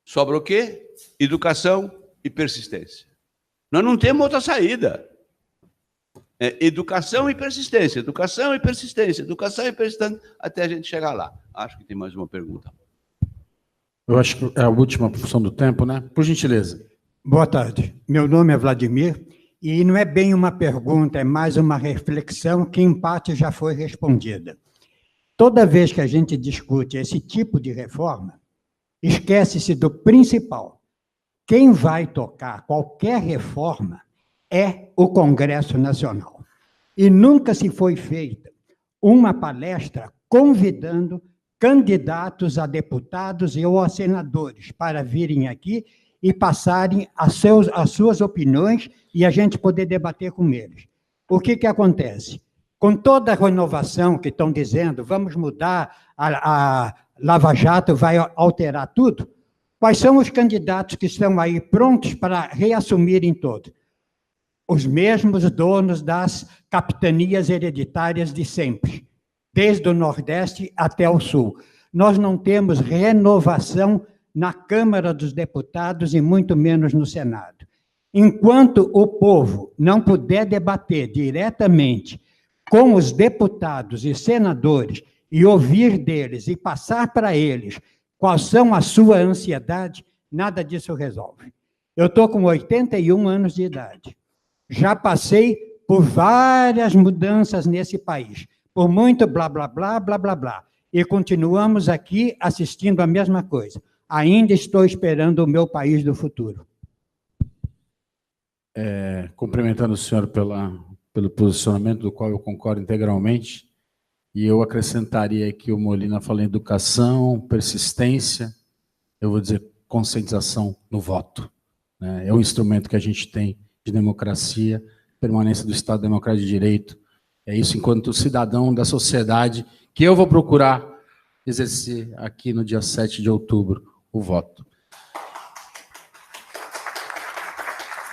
Sobra o quê? Educação e persistência. Nós não temos outra saída. É educação e persistência, educação e persistência, educação e persistência, até a gente chegar lá. Acho que tem mais uma pergunta. Eu acho que é a última função do tempo, né? Por gentileza. Boa tarde. Meu nome é Vladimir e não é bem uma pergunta, é mais uma reflexão que, em parte, já foi respondida. Toda vez que a gente discute esse tipo de reforma, esquece-se do principal. Quem vai tocar qualquer reforma é o Congresso Nacional. E nunca se foi feita uma palestra convidando candidatos a deputados e ou a senadores para virem aqui e passarem as suas opiniões e a gente poder debater com eles. O que acontece? Com toda a renovação que estão dizendo, vamos mudar, a Lava Jato vai alterar tudo, quais são os candidatos que estão aí prontos para reassumirem todos? Os mesmos donos das capitanias hereditárias de sempre, desde o Nordeste até o Sul. Nós não temos renovação na Câmara dos Deputados e muito menos no Senado. Enquanto o povo não puder debater diretamente com os deputados e senadores e ouvir deles e passar para eles quais são a sua ansiedade, nada disso resolve. Eu estou com 81 anos de idade. Já passei por várias mudanças nesse país, por muito blá, blá, blá, blá, blá, blá. E continuamos aqui assistindo a mesma coisa. Ainda estou esperando o meu país do futuro. Cumprimentando o senhor pelo posicionamento, do qual eu concordo integralmente, e eu acrescentaria que o Molina falou em educação, persistência, eu vou dizer conscientização no voto, né? É um instrumento que a gente tem de democracia, permanência do Estado Democrático de Direito, é isso enquanto cidadão da sociedade, que eu vou procurar exercer aqui no dia 7 de outubro o voto.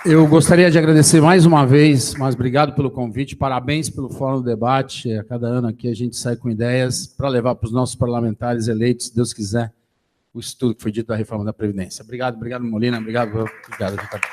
Eu gostaria de agradecer mais uma vez, mas obrigado pelo convite, parabéns pelo Fórum do Debate. A cada ano aqui a gente sai com ideias para levar para os nossos parlamentares eleitos, se Deus quiser, o estudo que foi dito da reforma da Previdência. Obrigado, Molina, obrigado, Ricardo.